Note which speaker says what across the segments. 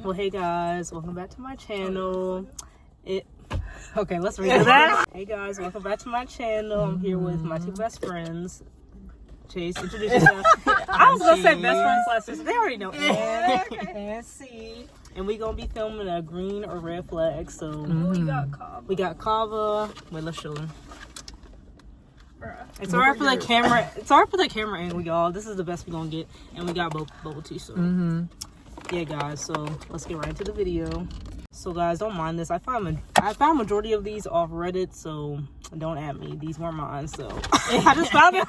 Speaker 1: Well, hey guys, welcome back to my channel. Okay, let's read that. Hey guys, welcome back to my channel. I'm here with my two best friends. Chase, introduce yourself. I was gonna say best friends slash sister. They already know. And C. And we gonna be filming a green or red flag. So we got Kava. Wait, let's show them. It's alright for the camera. It's alright for the camera angle, y'all. This is the best we gonna get, and we got bubble tea. So yeah, guys. So let's get right into the video. So guys, don't mind this. I found majority of these off Reddit, so don't at me. These weren't mine, so I just found it.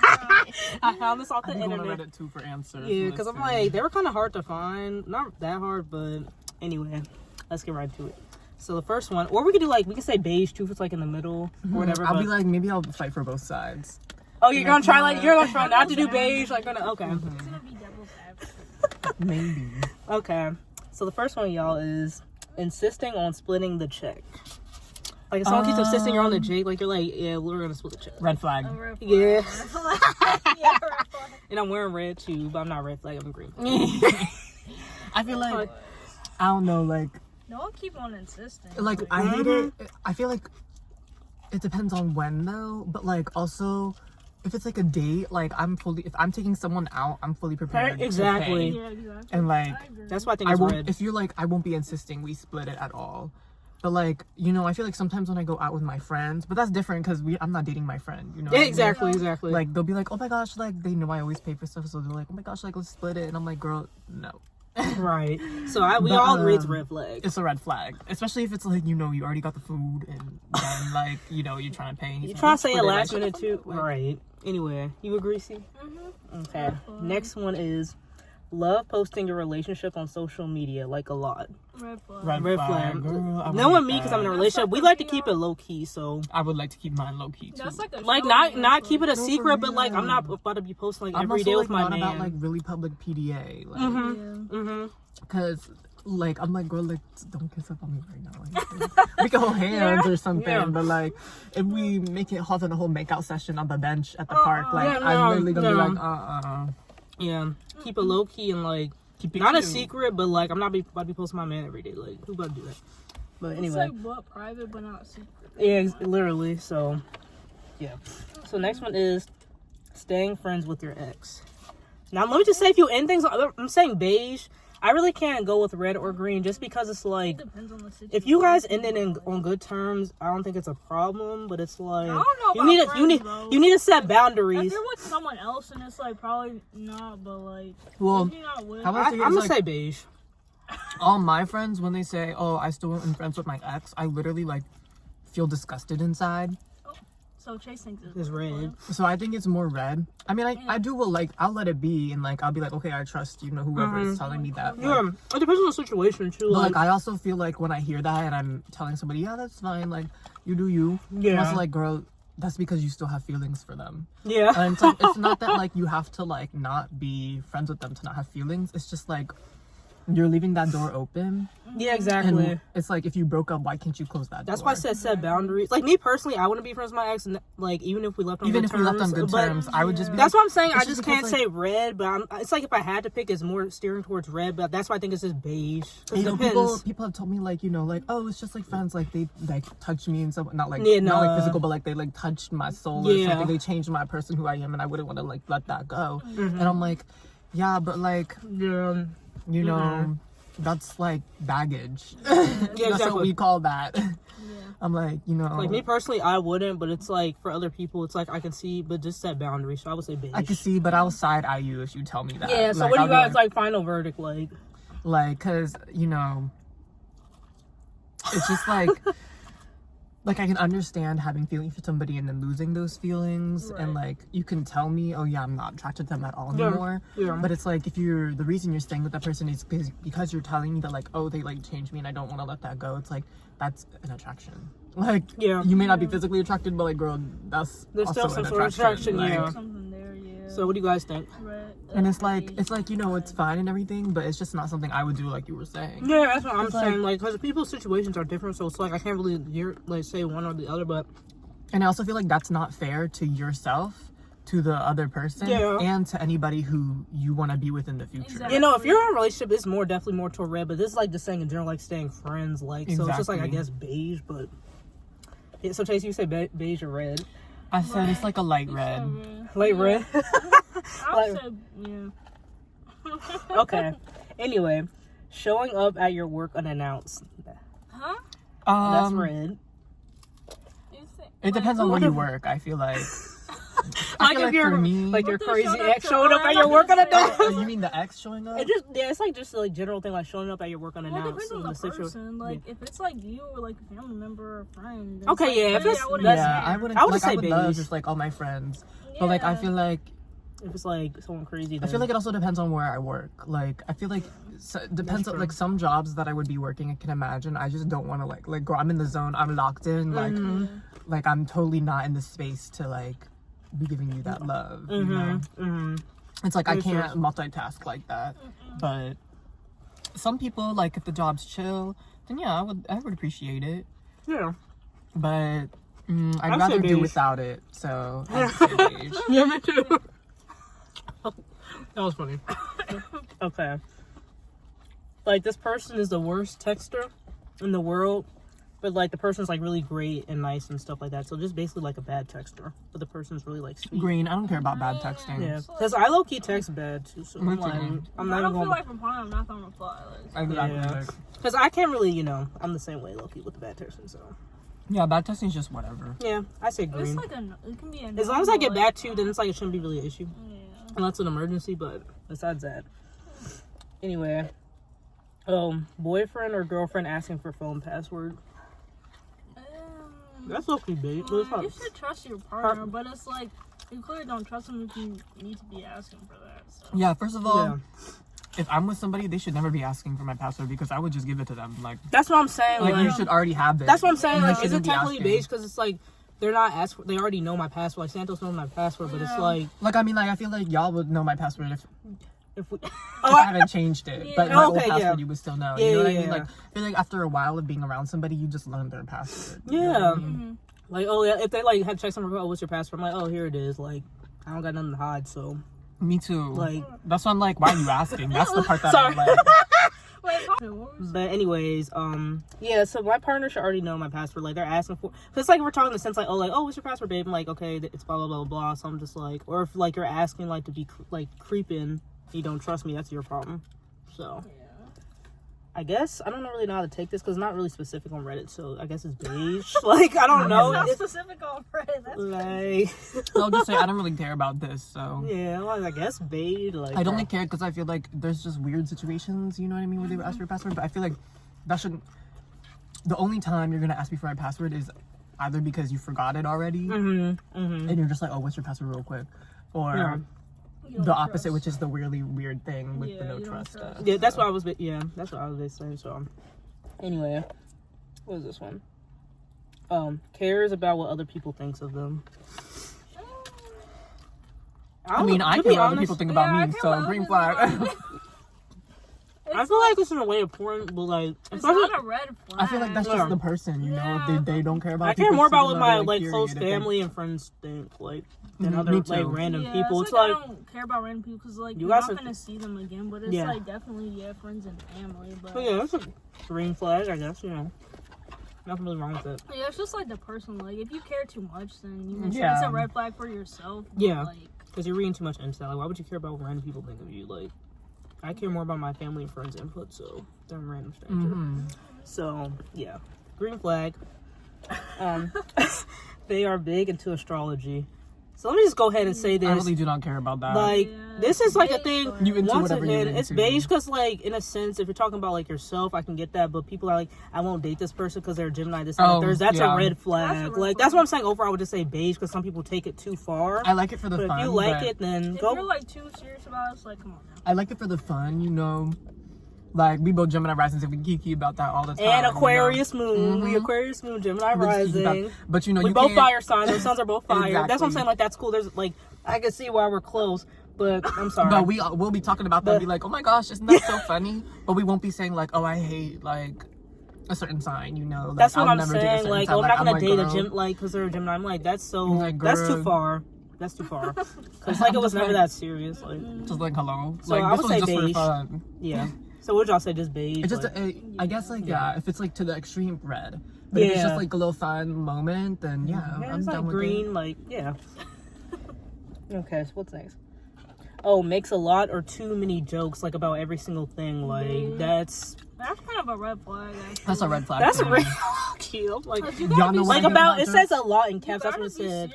Speaker 1: I found this off the internet. I Reddit too for answers. Yeah, because I'm like, they were kind of hard to find. Not that hard, but anyway, let's get right to it. So the first one, or we could do like, we could say beige too if it's like in the middle or whatever.
Speaker 2: I'll be like, maybe I'll fight for both sides.
Speaker 1: Oh, you're gonna try not to do beige, like okay.
Speaker 3: It's gonna be devil's advocate.
Speaker 2: Maybe.
Speaker 1: Okay. So the first one, y'all, is insisting on splitting the check. Like if someone keeps insisting you're on the J, like you're like, yeah, we're gonna split the check.
Speaker 2: Red flag.
Speaker 3: Red flag.
Speaker 1: Yeah.
Speaker 3: Red flag. Yeah, red flag.
Speaker 1: And I'm wearing red too, but I'm not red flag, I'm green.
Speaker 2: I feel like, I don't know, like.
Speaker 3: Don't keep on insisting.
Speaker 2: Like, I hate it. I feel like it depends on when though, but like also, if it's like a date, like if I'm taking someone out, I'm fully prepared.
Speaker 1: Exactly.
Speaker 3: Yeah, exactly.
Speaker 2: And like,
Speaker 1: that's why I think it's red.
Speaker 2: If you're like, I won't be insisting we split it at all. But like, you know, I feel like sometimes when I go out with my friends, but that's different because I'm not dating my friend, you know.
Speaker 1: Yeah, exactly.
Speaker 2: Like they'll be like, oh my gosh, like they know I always pay for stuff, so they're like, oh my gosh, like let's split it, and I'm like, girl, no.
Speaker 1: Right. So we all agree it's a red flag.
Speaker 2: It's a red flag, especially if it's like, you know, you already got the food and then like, you know, you're trying to pay.
Speaker 1: You're trying to say it last minute too. Right. Anyway, you agree, C? Okay. Next one is love posting your relationship on social media, like a lot.
Speaker 3: Red flag.
Speaker 1: Red flag.
Speaker 2: Girl,
Speaker 1: no one me because I'm in a relationship. We like to keep it low key, so
Speaker 2: I would like to keep mine low key too.
Speaker 3: That's
Speaker 1: like not keep it a secret, but like I'm not about to be posting like every day with my man.
Speaker 2: I'm also about like really public PDA, like because like I'm like, girl, like don't kiss up on me right now. Like, we can hold hands or something, but like if we make it having a whole makeout session on the bench at the park, like I'm literally gonna be like
Speaker 1: yeah, keep it low key and like keep it not cute. A secret, but like I'm not about to be posting my man every day. Like who about to do that? But anyway,
Speaker 3: it's like what, private but not secret.
Speaker 1: Yeah, literally. So yeah. So next one is staying friends with your ex. Now let me just say a few end things. I'm saying beige. I really can't go with red or green just because it's like,
Speaker 3: it depends on the situation.
Speaker 1: If you guys ended on good terms, I don't think it's a problem. But it's like
Speaker 3: I don't know
Speaker 1: you need to set boundaries.
Speaker 3: If you're with someone else and it's like probably not, but like
Speaker 2: well,
Speaker 3: if you're not with,
Speaker 1: I'm gonna say beige.
Speaker 2: All my friends, when they say, "Oh, I still am friends with my ex," I literally like feel disgusted inside.
Speaker 3: So Chase thinks
Speaker 1: it's red.
Speaker 2: So I think it's more red. I mean, I do will like I'll let it be and like I'll be like, okay, I trust, you know, whoever is telling me that.
Speaker 1: Yeah,
Speaker 2: like,
Speaker 1: it depends on the situation too.
Speaker 2: But like I also feel like when I hear that and I'm telling somebody, yeah, that's fine, like you do you.
Speaker 1: Yeah.
Speaker 2: I'm also like, girl, that's because you still have feelings for them.
Speaker 1: Yeah.
Speaker 2: And it's, like, it's not that like you have to like not be friends with them to not have feelings. It's just like you're leaving that door open.
Speaker 1: Yeah, exactly.
Speaker 2: And it's like if you broke up, why can't you close that door?
Speaker 1: That's why I said set boundaries. Like me personally, I wouldn't be friends with my ex, like even if we left on good terms.
Speaker 2: I would just be.
Speaker 1: That's what I'm saying. I just can't say red, but it's like if I had to pick, it's more steering towards red. But that's why I think it's just beige.
Speaker 2: You know, people have told me like, you know, like, oh, it's just like friends, like they like touch me and stuff, not like physical, but like they like touched my soul or something. They changed my person who I am, and I wouldn't want to like let that go. And I'm like, yeah, but like, you know. That's like baggage. That's what we call that. Yeah. I'm like, you know,
Speaker 1: like me personally, I wouldn't, but it's like for other people, it's like I can see, but just set boundaries. So I would say beige.
Speaker 2: I can see, but I'll side eye you if you tell me that.
Speaker 1: Yeah. So like, what do you guys like final verdict like?
Speaker 2: Like, cause you know, it's just like. Like, I can understand having feelings for somebody and then losing those feelings. Right. And, like, you can tell me, oh, yeah, I'm not attracted to them at all anymore. Yeah. But it's like, if the reason you're staying with that person is because you're telling me that, like, oh, they, like, changed me and I don't want to let that go. It's like, that's an attraction. Like, you may not be physically attracted, but, like, girl, there's also still some sort of attraction.
Speaker 1: Like,
Speaker 3: something there, yeah.
Speaker 1: So what do you guys think?
Speaker 2: And it's like, you know, it's fine and everything, but it's just not something I would do, like you were saying.
Speaker 1: Yeah, that's what I'm saying. Like, because people's situations are different, so it's like I can't really say one or the other. But
Speaker 2: and I also feel like that's not fair to yourself to the other person and to anybody who you want to be with in the future.
Speaker 3: Exactly.
Speaker 1: You know, if you're in a relationship, it's more definitely more to red, but this is like just saying in general, like staying friends, like so it's just like I guess beige, but yeah, so Chase, you say beige or red?
Speaker 2: I said it's like a light red.
Speaker 1: Light red.
Speaker 3: I said yeah.
Speaker 1: Okay. Anyway, showing up at your work unannounced.
Speaker 3: Huh?
Speaker 1: That's red.
Speaker 2: It depends on where you work. I feel like.
Speaker 1: Like if you're like your crazy ex showing up at your work unannounced.
Speaker 2: You mean the ex showing up?
Speaker 1: It just it's like just like general thing like showing up at your work unannounced.
Speaker 3: Well, it depends on the person. Like if it's like you or like a family member or a friend. Then
Speaker 1: Okay,
Speaker 3: like,
Speaker 1: yeah, if it's
Speaker 3: I wouldn't
Speaker 2: I wouldn't.
Speaker 1: I would
Speaker 2: like,
Speaker 1: say
Speaker 2: I would love
Speaker 1: beige.
Speaker 2: just like all my friends, but like I feel like
Speaker 1: if it's like someone crazy. Then...
Speaker 2: I feel like it also depends on where I work. Like I feel like it depends on like some jobs that I would be working. I can imagine. I just don't want to like go. I'm in the zone. I'm locked in. Like I'm totally not in the space to like be giving you that love. You know? It's like I can't multitask like that. But some people, like if the job's chill, then yeah, I would appreciate it.
Speaker 1: Yeah.
Speaker 2: But I'd rather do without it. So I'd say beige.
Speaker 1: Yeah, me too. That was funny. Okay. Like this person is the worst texter in the world. But, like, the person's, like, really great and nice and stuff like that. So, just basically, like, a bad texter. But the person's really, like, sweet.
Speaker 2: Green. I don't care about bad texting.
Speaker 1: Yeah. Because I low-key text bad, too. So, I'm like, I'm not
Speaker 3: I don't
Speaker 1: going
Speaker 3: feel like replying, I'm not going to reply. Like,
Speaker 2: Exactly.
Speaker 1: Because I can't really, you know, I'm the same way low-key with the bad texting, so.
Speaker 2: Yeah, bad texting is just whatever.
Speaker 1: Yeah, I say green.
Speaker 3: it's like it can be a
Speaker 1: As long as I get back to you, then it's like it shouldn't be really an issue.
Speaker 3: Yeah.
Speaker 1: Unless it's an emergency, but besides that. Anyway. Boyfriend or girlfriend asking for phone password. That's okay, babe.
Speaker 3: You should trust your partner, but it's like you clearly don't trust them if you need to be asking for that. So.
Speaker 2: Yeah, first of all, if I'm with somebody, they should never be asking for my password because I would just give it to them. Like
Speaker 1: that's what I'm saying.
Speaker 2: Like you should already have this.
Speaker 1: That's what I'm saying.
Speaker 2: You
Speaker 1: Like, is it
Speaker 2: shouldn't be
Speaker 1: technically
Speaker 2: asking.
Speaker 1: beige because it's like they're not asking. They already know my password. Like Santos knows my password, but it's like
Speaker 2: I mean, like I feel like y'all would know my password
Speaker 1: if we.
Speaker 2: I haven't changed it, but my old password you would still know.
Speaker 1: Yeah,
Speaker 2: you know what I mean? Like I feel like after a while of being around somebody, you just learn their password. You know what I mean?
Speaker 1: Like, oh yeah, if they like had to check something, oh, what's your password? I'm like, oh, here it is. Like, I don't got nothing to hide, so.
Speaker 2: Me too.
Speaker 1: Like,
Speaker 2: that's why I'm like, why are you asking? That's the part that
Speaker 1: Sorry.
Speaker 2: I'm like.
Speaker 1: But anyways, yeah, so my partner should already know my password. Like, they're asking for, cause it's like we're talking in the sense like, oh, what's your password, babe? I'm like, okay, it's blah blah blah blah. So I'm just like, or if like you're asking like to be like creeping, you don't trust me, that's your problem. So. I guess I don't really know how to take this because it's not really specific on Reddit, so I guess it's beige. Like I don't know.
Speaker 3: It's not specific on Reddit. That's
Speaker 1: like
Speaker 2: I'll just say I don't really care about this. So
Speaker 1: yeah, like, I guess beige. Like
Speaker 2: I don't really care because I feel like there's just weird situations. You know what I mean? Where they would ask for your password, but I feel like that shouldn't. The only time you're gonna ask me for my password is either because you forgot it already, and you're just like, oh, what's your password, real quick, or. The opposite, which is the really weird thing with the no trust stuff.
Speaker 1: Yeah, that's what I was. Yeah, that's what I was saying. So, anyway, what is this one? Cares about what other people thinks of them.
Speaker 2: I mean, I care what other people think about me, so green flag.
Speaker 1: I feel like it's in a way important, but like
Speaker 3: it's not a red flag.
Speaker 2: I feel like that's just the person, you know. If they don't care about.
Speaker 1: I care more about what my like close family and friends think, like than other like random people. It's like
Speaker 3: I don't care about random people because like you're not gonna see them again. But it's like definitely friends and family. But
Speaker 1: yeah, that's a green flag, I guess. You know, nothing really wrong with it.
Speaker 3: Yeah, it's just like the person. Like if you care too much, then you can say it's a red flag for yourself.
Speaker 1: Yeah,
Speaker 3: like,
Speaker 1: because you're reading too much into that. Like, why would you care about what random people think of you? Like. I care more about my family and friends' input, so they're random stranger. So yeah, green flag. They are big into astrology. So let me just go ahead and say this.
Speaker 2: I really do not care about that.
Speaker 1: Like this is like a thing.
Speaker 2: You into
Speaker 1: once
Speaker 2: whatever
Speaker 1: again,
Speaker 2: you're
Speaker 1: it's
Speaker 2: into.
Speaker 1: beige because, like, in a sense, if you're talking about like yourself, I can get that. But people are like, I won't date this person because they're a Gemini. This and that. There's that's a red flag. That's what I'm saying. Overall, I would just say beige because some people take it too far.
Speaker 2: I like it for the
Speaker 1: but
Speaker 2: fun.
Speaker 1: If you like it, then
Speaker 3: if
Speaker 1: go.
Speaker 3: If you're like too serious about it, it's like, come on now.
Speaker 2: I like it for the fun, you know. Like, we both Gemini risings and we kiki about that all the time.
Speaker 1: And Aquarius moon. We Aquarius moon, Gemini rising.
Speaker 2: But you know,
Speaker 1: we both fire signs. Our sons are both fire.
Speaker 2: Exactly.
Speaker 1: That's what I'm saying. Like, that's cool. There's like, I can see why we're close. But I'm sorry.
Speaker 2: But we'll be talking about that and be like, oh my gosh, isn't that so funny? But we won't be saying like, oh, I hate like a certain sign, you know. Like,
Speaker 1: that's what
Speaker 2: I'll
Speaker 1: I'm
Speaker 2: never
Speaker 1: saying. Like,
Speaker 2: sign.
Speaker 1: oh, I'm not gonna date
Speaker 2: girl,
Speaker 1: a Gem, like, because they're a Gemini. I'm like, that's so,
Speaker 2: like,
Speaker 1: that's too far. That's too far. Cause like it was never that serious. Like
Speaker 2: just like hello.
Speaker 1: So
Speaker 2: like
Speaker 1: I
Speaker 2: this
Speaker 1: would
Speaker 2: was
Speaker 1: say
Speaker 2: just
Speaker 1: beige.
Speaker 2: for fun.
Speaker 1: Yeah. So what y'all say? Just beige.
Speaker 2: It's just
Speaker 1: like,
Speaker 2: I guess like yeah, if it's like to the extreme red. But if it's just like a little fun moment, then yeah, I'm
Speaker 1: it's
Speaker 2: done
Speaker 1: like
Speaker 2: with
Speaker 1: green.
Speaker 2: it.
Speaker 1: Like yeah. Okay. So what's next? Oh, makes a lot or too many jokes like about every single thing. Like that's
Speaker 3: kind of a red flag. Actually.
Speaker 2: That's a red flag.
Speaker 1: That's
Speaker 2: for me.
Speaker 1: real cute. Like
Speaker 2: Y'all know what I
Speaker 1: like
Speaker 2: think
Speaker 1: about it
Speaker 2: jokes?
Speaker 1: says a lot in caps. That's what it said.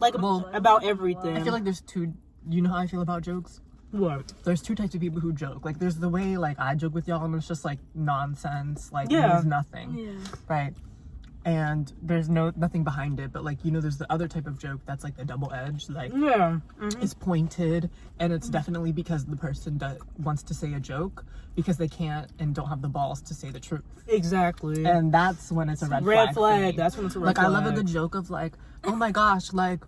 Speaker 1: Like about everything.
Speaker 2: I feel like there's two. You know how I feel about jokes?
Speaker 1: What?
Speaker 2: There's two types of people who joke. Like there's the way like I joke with y'all and it's just like nonsense. Like it means nothing.
Speaker 3: Yeah.
Speaker 2: Right. And there's nothing behind it, but like you know there's the other type of joke that's like the double edged, like it's pointed, and it's definitely because the person wants to say a joke because they can't and don't have the balls to say the truth.
Speaker 1: Exactly.
Speaker 2: And that's when it's a red flag.
Speaker 1: Red flag. That's when it's a red flag.
Speaker 2: Like I love a good joke of like, oh my gosh, like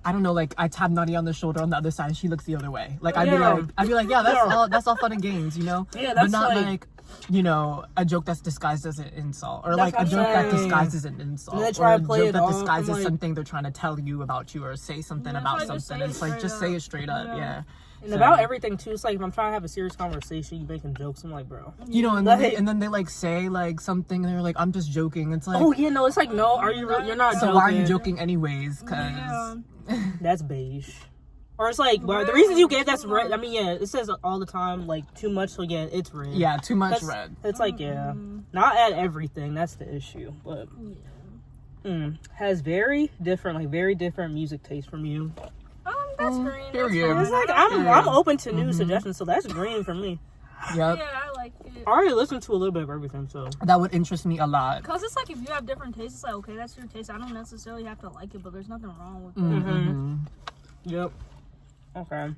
Speaker 2: I don't know, like I tap Nadia on the shoulder on the other side, she looks the other way. Like I'd be like, yeah, that's all fun and games, you know?
Speaker 1: Yeah, that's
Speaker 2: but not like you know, a joke that's disguised as an insult, or like a joke that disguises an insult,
Speaker 1: and they try
Speaker 2: or a
Speaker 1: to play
Speaker 2: joke
Speaker 1: it
Speaker 2: that
Speaker 1: off
Speaker 2: disguises
Speaker 1: and, like,
Speaker 2: something they're trying to tell you about you, or say something about something. It's like just say it straight up, yeah.
Speaker 1: And about everything too. It's like if I'm trying to have a serious conversation, you making jokes. I'm like, bro,
Speaker 2: you know, and then they like say like something, and they're like, I'm just joking. It's like,
Speaker 1: oh yeah, no, it's like, no, are you? You're not.
Speaker 2: So
Speaker 1: joking.
Speaker 2: why are you joking anyways? Because
Speaker 1: that's beige. Or it's like, well, the reasons you gave that's red. I mean, yeah, it says all the time, like, too much, so yeah, it's red.
Speaker 2: Yeah, too much red.
Speaker 1: It's like, yeah, not at everything, that's the issue, but has very different music taste from you.
Speaker 3: That's green.
Speaker 1: It's like, I'm open to new suggestions, so that's green for me.
Speaker 2: Yep.
Speaker 3: Yeah, I like it.
Speaker 1: I already listened to a little bit of everything, so.
Speaker 2: That would interest me a lot.
Speaker 3: Because it's like, if you have different tastes, it's like, okay, that's your taste. I don't necessarily have to like it, but there's nothing wrong with it.
Speaker 1: Yep. Okay.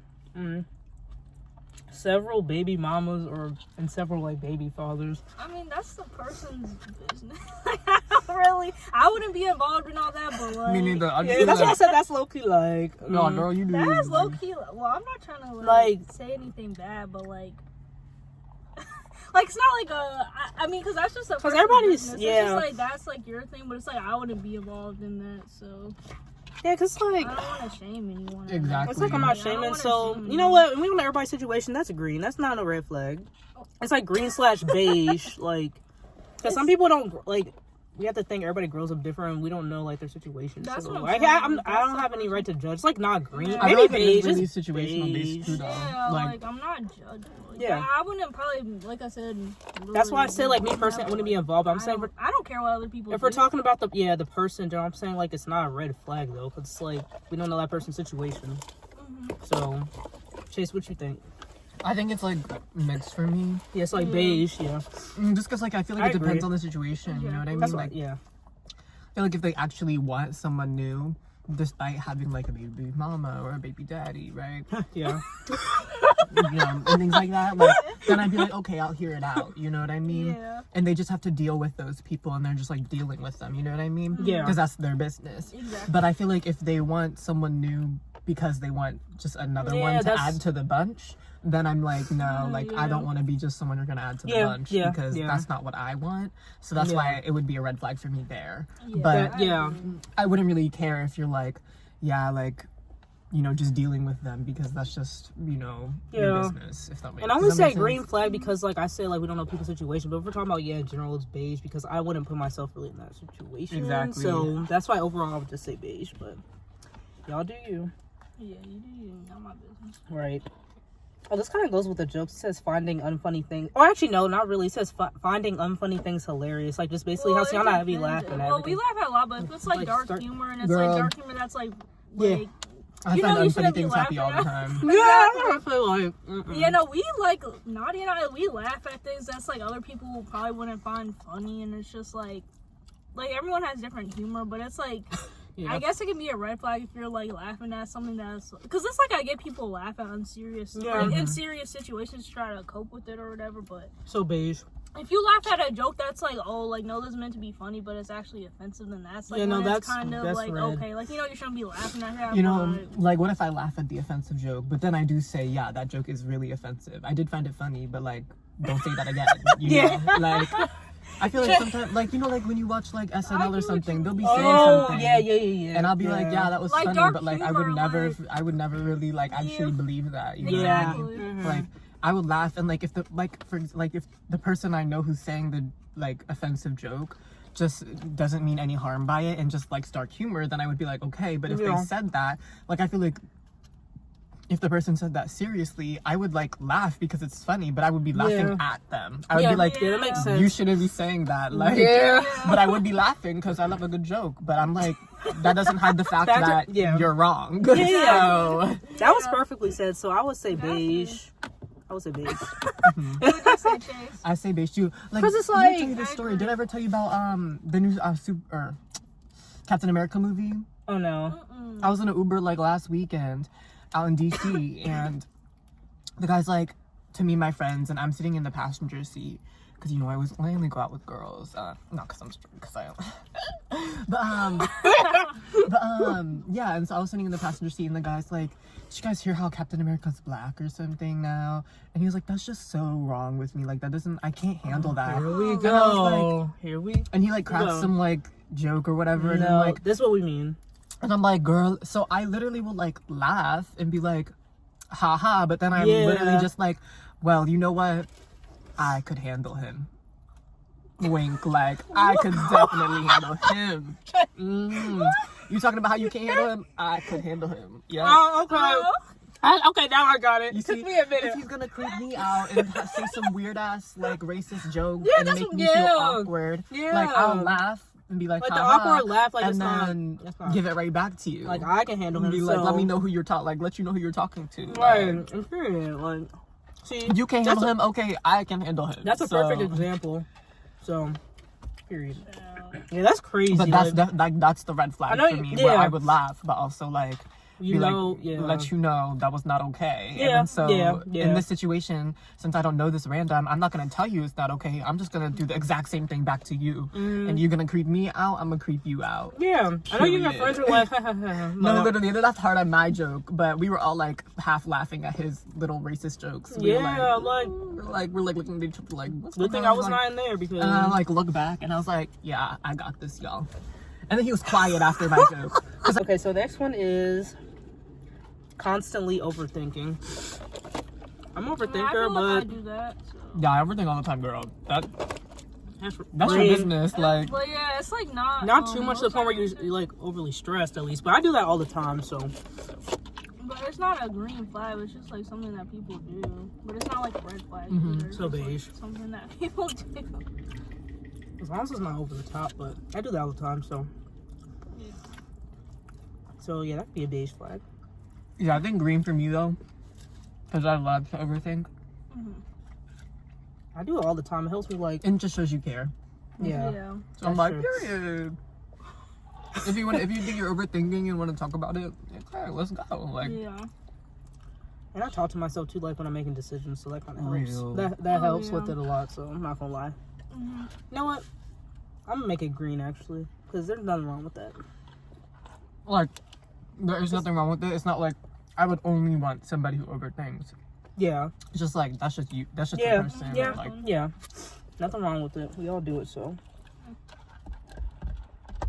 Speaker 1: Several baby mamas and several like baby fathers.
Speaker 3: I mean, that's the person's business. I wouldn't be involved in all that, but like.
Speaker 2: Me neither.
Speaker 1: Yeah, that's why I said that's low key like.
Speaker 2: No, girl, you do.
Speaker 3: That's low key. Well, I'm not trying to like say anything bad, but like. Like, it's not like I mean, because that's just a. Because
Speaker 1: everybody's
Speaker 3: business. It's just like that's like your thing, but it's like I wouldn't be involved in that, so.
Speaker 1: Yeah, because like
Speaker 3: I don't want to shame anyone.
Speaker 2: Exactly.
Speaker 1: It's like I'm not shaming. So you know what? We don't know everybody's situation. That's green. That's not a red flag. It's like green/beige. Like, because some people don't like. We have to think everybody grows up different. We don't know like their situation.
Speaker 3: That's
Speaker 1: so,
Speaker 3: what
Speaker 1: like, I don't have any right to judge. It's like not green.
Speaker 3: Yeah.
Speaker 1: Maybe
Speaker 2: like
Speaker 1: beige.
Speaker 2: really
Speaker 1: It's
Speaker 2: situational
Speaker 1: beige.
Speaker 2: based too, though.
Speaker 3: Yeah, like I'm not judging. Like,
Speaker 1: Yeah.
Speaker 3: I wouldn't probably, like I said.
Speaker 1: That's why I said like me personally, I wouldn't be involved. But I'm saying
Speaker 3: I don't care what other people.
Speaker 1: if we're talking about the person, then I'm saying like it's not a red flag though, because it's like we don't know that person's situation. So, Chase, what you think?
Speaker 2: I think it's like mixed for me.
Speaker 1: Yeah, it's like beige. Yeah,
Speaker 2: Just because like I feel like it depends on the situation. You know what I mean?
Speaker 1: that's
Speaker 2: like,
Speaker 1: yeah.
Speaker 2: I feel like if they actually want someone new, despite having like a baby mama or a baby daddy, right?
Speaker 1: Yeah.
Speaker 2: You know, and things like that, like then I'd be like, okay, I'll hear it out. You know what I mean?
Speaker 3: Yeah.
Speaker 2: And they just have to deal with those people, and they're just like dealing with them. You know what I mean?
Speaker 1: Yeah.
Speaker 2: Because that's their business.
Speaker 3: Exactly.
Speaker 2: But I feel like if they want someone new because they want just another one to add to the bunch, then I'm like, no, like I don't want to be just someone you're gonna add to the bunch because that's not what I want. So that's why it would be a red flag for me there.
Speaker 3: Yeah.
Speaker 2: But
Speaker 1: I
Speaker 2: I wouldn't really care if you're like, yeah, like, you know, just dealing with them because that's just, you know, your business. If that makes sense.
Speaker 1: And I only say green flag because, like I said, like we don't know people's situation. But if we're talking about in general, it's beige because I wouldn't put myself really in that situation.
Speaker 2: Exactly.
Speaker 1: So that's why overall I would just say beige. But y'all do you.
Speaker 3: Yeah, you do. Not my business.
Speaker 1: Right. Oh, this kind of goes with the jokes. It says finding unfunny things. Or actually, no, not really. It says finding unfunny things hilarious. Like, just basically how Sienna be laughing at
Speaker 3: we laugh at a lot, but if it's like dark humor and it's
Speaker 2: Girl.
Speaker 3: like dark humor that's like
Speaker 2: I
Speaker 3: you
Speaker 2: find
Speaker 3: know you
Speaker 2: unfunny
Speaker 3: shouldn't be
Speaker 2: things happy all
Speaker 3: laughing
Speaker 2: the
Speaker 3: at.
Speaker 2: time.
Speaker 1: Yeah, I feel like.
Speaker 3: Yeah, no, we like Nadia and I. We laugh at things that's like other people probably wouldn't find funny, and it's just like everyone has different humor, but it's like. Yeah. I guess it can be a red flag if you're like laughing at something that's because it's like I get people laugh at in serious in serious situations to try to cope with it or whatever. But
Speaker 1: so beige.
Speaker 3: If you laugh at a joke that's like, oh, like no, this is meant to be funny, but it's actually offensive, then that's like that's kind of like red. Okay, like you know you shouldn't be laughing at that.
Speaker 2: You know, like what if I laugh at the offensive joke, but then I do say, yeah, that joke is really offensive. I did find it funny, but like don't say that again. You know? Like. I feel like sometimes, like, you know, like when you watch like SNL or something, they'll be saying
Speaker 1: Oh,
Speaker 2: something.
Speaker 1: yeah.
Speaker 2: And I'll be like, yeah, that was
Speaker 3: Like
Speaker 2: funny,
Speaker 3: dark
Speaker 2: but like
Speaker 3: humor,
Speaker 2: I would never really like actually believe that. You know what I mean?
Speaker 3: Exactly.
Speaker 2: Like I would laugh, and like if the if the person I know who's saying the like offensive joke just doesn't mean any harm by it and just likes dark humor, then I would be like, okay. But if they said that, like, I feel like if the person said that seriously, I would like laugh because it's funny, but I would be laughing at them. I would be like,
Speaker 1: that makes sense.
Speaker 2: you shouldn't be saying that. Like, but I would be laughing because I love a good joke. But I'm like, that doesn't hide the fact that you're wrong. So
Speaker 1: that was perfectly said. So I would say beige. I would say beige.
Speaker 2: I say beige too. Like,
Speaker 1: because it's
Speaker 2: let me
Speaker 1: like,
Speaker 2: tell you this story. Did I ever tell you about the new Captain America movie?
Speaker 1: Oh no.
Speaker 2: I was in an Uber like last weekend out in DC, and the guy's like to me, my friends, and I'm sitting in the passenger seat because you know I only go out with girls, not because I'm strict, because I am. but yeah, and so I was sitting in the passenger seat, and the guy's like, "Did you guys hear how Captain America's black or something now?" And he was like, "That's just so wrong with me. Like I can't handle that."
Speaker 1: Here we
Speaker 2: And
Speaker 1: go.
Speaker 2: I was like,
Speaker 1: Here we.
Speaker 2: and he like cracks some like joke or whatever, and I'm
Speaker 1: No,
Speaker 2: like,
Speaker 1: this is what we mean.
Speaker 2: and I'm like, girl, so I literally will like laugh and be like, haha, but then I'm literally just like, well, you know what? I could handle him. Wink, like, I could definitely handle him. You talking about how you can't handle him? I could handle him. Yeah.
Speaker 1: Oh, okay. Okay, now I got it.
Speaker 2: You see,
Speaker 1: Took me a minute.
Speaker 2: if he's gonna creep me out and say some weird ass like racist joke and
Speaker 1: that's
Speaker 2: make
Speaker 1: what-
Speaker 2: me feel awkward,
Speaker 1: Yeah.
Speaker 2: like I'll laugh and be like,
Speaker 1: Like the
Speaker 2: haha,
Speaker 1: awkward laugh, like
Speaker 2: and
Speaker 1: it's not.
Speaker 2: then
Speaker 1: That's not.
Speaker 2: give it right back to you.
Speaker 1: Like I can handle him.
Speaker 2: Be like,
Speaker 1: so.
Speaker 2: let me know who you're talking. Like, let you know who you're talking to.
Speaker 1: Right.
Speaker 2: Like,
Speaker 1: Period. Like, see,
Speaker 2: you can't handle him. Okay, I can handle him.
Speaker 1: That's a
Speaker 2: So-
Speaker 1: perfect example. So, period. Yeah, that's crazy.
Speaker 2: But that's
Speaker 1: like,
Speaker 2: that's the red flag
Speaker 1: I know
Speaker 2: for
Speaker 1: you-
Speaker 2: me.
Speaker 1: yeah.
Speaker 2: Where I would laugh, but also like
Speaker 1: you
Speaker 2: be
Speaker 1: know,
Speaker 2: like, let you know that was not okay.
Speaker 1: Yeah,
Speaker 2: And so
Speaker 1: yeah.
Speaker 2: in this situation, since I don't know this random, I'm not gonna tell you it's not okay. I'm just gonna do the exact same thing back to you, and you're gonna creep me out. I'm gonna creep you out.
Speaker 1: Yeah, I know you and your
Speaker 2: Period.
Speaker 1: friends are like,
Speaker 2: No, literally, that's hard on my joke, but we were all like half laughing at his little racist jokes. We
Speaker 1: yeah,
Speaker 2: we're like looking at each other like, what's
Speaker 1: good
Speaker 2: going
Speaker 1: thing
Speaker 2: on?
Speaker 1: I was
Speaker 2: Like,
Speaker 1: not in there because.
Speaker 2: and I like look back and I was like, yeah, I got this, y'all. And then he was quiet after my joke.
Speaker 1: Okay, so the next one is constantly overthinking. I'm
Speaker 3: I
Speaker 1: overthinker,
Speaker 3: feel like I
Speaker 1: but
Speaker 3: do that. So.
Speaker 2: Yeah, I overthink all the time, girl. That's your
Speaker 1: brain-
Speaker 2: business. Like,
Speaker 3: But yeah, it's like not
Speaker 1: Not too much to the point where you're like overly stressed, at least. But I do that all the time, so.
Speaker 3: But it's not a green flag. It's just like something that people do. But it's not like a red flag. Either. It's
Speaker 1: So
Speaker 3: just, like,
Speaker 1: beige.
Speaker 3: something that people do.
Speaker 1: As long as it's not over the top, but I do that all the time, so.
Speaker 3: Yeah.
Speaker 1: So yeah, that could be a beige flag.
Speaker 2: yeah, I think green for me though, because I love to overthink.
Speaker 1: I do it all the time. It helps me like,
Speaker 2: And it just shows you care.
Speaker 1: yeah.
Speaker 2: So I'm
Speaker 1: That's
Speaker 2: like,
Speaker 1: true.
Speaker 2: period. If you think you're overthinking and want to talk about it, okay, let's go. Like,
Speaker 3: Yeah.
Speaker 1: And I talk to myself too, like when I'm making decisions, so that kind of helps.
Speaker 2: Real.
Speaker 1: That helps with
Speaker 3: yeah.
Speaker 1: it a lot, so I'm not gonna lie. You know what? I'm gonna make it green actually, because there's nothing wrong with that.
Speaker 2: like, there is nothing wrong with it. It's not like I would only want somebody who overthinks.
Speaker 1: Yeah.
Speaker 2: It's just like that's just you. That's just
Speaker 1: Yeah.
Speaker 2: the person.
Speaker 1: Yeah.
Speaker 2: Like,
Speaker 1: Yeah. Nothing wrong with it. We all do it, so.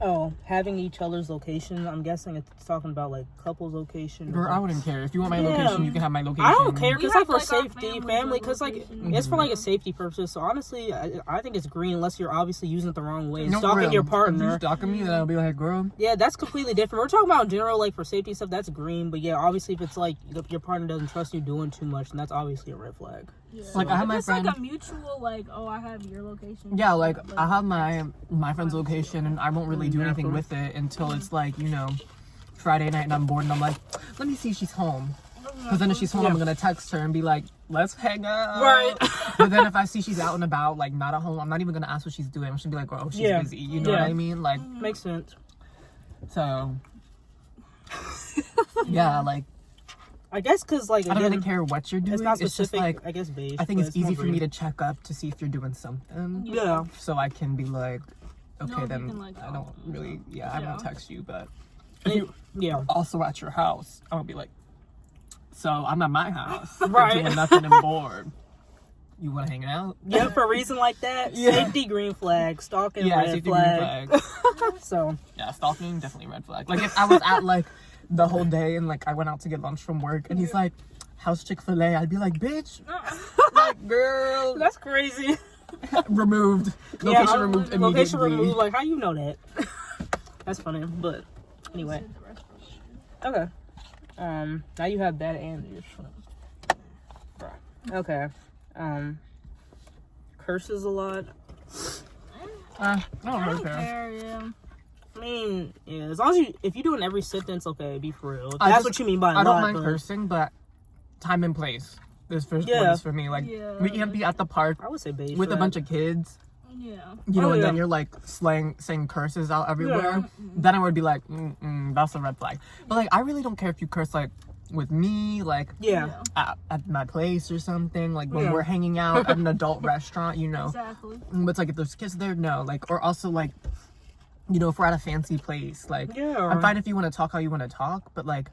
Speaker 1: Oh, having each other's location. I'm guessing it's talking about like couples' location.
Speaker 2: girl, I wouldn't care if you want my
Speaker 1: Yeah.
Speaker 2: location. You can have my location.
Speaker 1: I don't care
Speaker 3: We
Speaker 1: because
Speaker 3: have,
Speaker 1: like for
Speaker 3: like, our
Speaker 1: safety,
Speaker 3: family's,
Speaker 1: family,
Speaker 3: like,
Speaker 1: because like
Speaker 3: location.
Speaker 1: it's for like a safety purpose. So honestly, I think it's green unless you're obviously using it the wrong way.
Speaker 2: No,
Speaker 1: Stalking
Speaker 2: real.
Speaker 1: your
Speaker 2: If
Speaker 1: partner.
Speaker 2: you're stalking me, then I'll be like, girl.
Speaker 1: Yeah, that's completely different. We're talking about in general, like for safety stuff, that's green. But yeah, obviously, if it's like your partner doesn't trust you doing too much, then that's obviously a red flag.
Speaker 3: Yeah.
Speaker 2: Like, I have my
Speaker 3: it's
Speaker 2: friend-
Speaker 3: like a mutual, like, oh, I have your location.
Speaker 2: Yeah, like I have my friend's location, and I won't really do anything with it until it's like, you know, Friday night and I'm bored and I'm like, let me see if she's home. Because then if she's home, I'm gonna text her and be like, let's hang out.
Speaker 1: Right.
Speaker 2: But then if I see she's out and about, like not at home, I'm not even gonna ask what she's doing. I'm just gonna be like, oh, she's
Speaker 1: Yeah.
Speaker 2: busy. You know what I mean? Like,
Speaker 1: Makes sense.
Speaker 2: so. Yeah, like
Speaker 1: I guess because like
Speaker 2: I don't
Speaker 1: again,
Speaker 2: really care what you're doing.
Speaker 1: it's not
Speaker 2: just
Speaker 1: specific.
Speaker 2: like
Speaker 1: I guess beige.
Speaker 2: I think
Speaker 1: but
Speaker 2: it's easy
Speaker 1: more
Speaker 2: for me
Speaker 1: green.
Speaker 2: to check up to see if you're doing something.
Speaker 1: Yeah.
Speaker 2: So I can be like, okay,
Speaker 3: No, you
Speaker 2: then
Speaker 3: can, like,
Speaker 2: I don't really, I
Speaker 3: Yeah.
Speaker 2: won't text you, but
Speaker 1: Yeah.
Speaker 2: also at your house, I'm gonna be like, so I'm at my house,
Speaker 1: Right.
Speaker 2: doing nothing and bored. you want to hang out?
Speaker 1: Yeah, for a reason like that.
Speaker 2: Yeah.
Speaker 1: Safety green flag, stalking
Speaker 2: Yeah,
Speaker 1: red
Speaker 2: safety
Speaker 1: flag.
Speaker 2: green flag.
Speaker 1: So
Speaker 2: Yeah, stalking, definitely red flag. Like, if I was at, like, the whole day and, like, I went out to get lunch from work and he's like, how's Chick-fil-A? I'd be like, bitch. Like, girl.
Speaker 1: that's crazy.
Speaker 2: Removed. Location removed immediately.
Speaker 1: Location removed. Like, how you know that? That's funny. But anyway. Okay. Now you have that and your okay. Curses a lot.
Speaker 2: I don't
Speaker 3: I
Speaker 2: really
Speaker 3: don't
Speaker 2: care.
Speaker 3: care, yeah.
Speaker 1: I mean, yeah, as long as if you do it in every sentence, okay, be for real. If
Speaker 2: I
Speaker 1: that's
Speaker 2: just-
Speaker 1: what you mean by a
Speaker 2: I don't
Speaker 1: lot,
Speaker 2: mind
Speaker 1: but
Speaker 2: cursing, but time and place is for
Speaker 1: Yeah.
Speaker 2: what is for me. Like,
Speaker 3: Yeah.
Speaker 2: we can't be at the park
Speaker 1: I would say beige
Speaker 2: with
Speaker 1: for
Speaker 2: a
Speaker 1: that.
Speaker 2: bunch of kids,
Speaker 3: Yeah.
Speaker 2: you know,
Speaker 1: Oh,
Speaker 2: and
Speaker 1: yeah.
Speaker 2: then you're like saying curses out everywhere.
Speaker 1: Yeah.
Speaker 2: Then I would be like, that's a red flag. But like, I really don't care if you curse like with me, like
Speaker 1: Yeah.
Speaker 2: at my place or something. Like when
Speaker 1: Yeah.
Speaker 2: we're hanging out at an adult restaurant, you know.
Speaker 3: Exactly.
Speaker 2: But it's like if there's kids there, no. Like, or also like, you know, if we're at a fancy place, like
Speaker 1: Yeah.
Speaker 2: I'm fine if you want to talk how you want to talk, but like,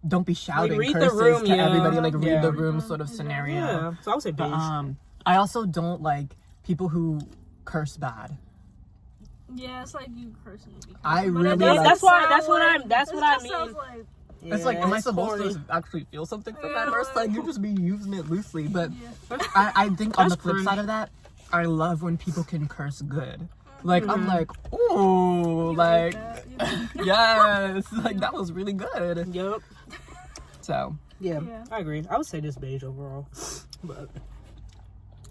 Speaker 2: don't be shouting
Speaker 1: read the
Speaker 2: curses
Speaker 1: room,
Speaker 2: to
Speaker 1: yeah.
Speaker 2: everybody. Like read
Speaker 1: Yeah.
Speaker 2: the room sort of scenario.
Speaker 1: Yeah. So I would say beige.
Speaker 2: But I also don't like people who curse bad.
Speaker 3: Yeah, it's like you cursing to be
Speaker 2: I
Speaker 3: cursing, but it
Speaker 2: really
Speaker 3: doesn't
Speaker 2: like-
Speaker 1: That's why-
Speaker 3: sound
Speaker 1: that's what
Speaker 3: like-
Speaker 1: I'm- that's
Speaker 3: it
Speaker 1: what I
Speaker 3: just sounds
Speaker 1: mean.
Speaker 3: like-
Speaker 2: It's like, am I
Speaker 1: it's
Speaker 2: supposed
Speaker 1: corny.
Speaker 2: to actually feel something from
Speaker 3: Yeah,
Speaker 2: that verse? Like,
Speaker 3: like-
Speaker 2: you just be using it loosely. But
Speaker 3: Yeah.
Speaker 2: I think on the
Speaker 1: That's
Speaker 2: flip
Speaker 1: cringe.
Speaker 2: side of that, I love when people can curse good. Like,
Speaker 1: Mm-hmm.
Speaker 2: I'm like, ooh, like,
Speaker 3: that, yeah.
Speaker 2: yes, like that was really good.
Speaker 1: Yep.
Speaker 2: So,
Speaker 1: Yeah,
Speaker 3: Yeah.
Speaker 1: I agree. I would say this beige overall. But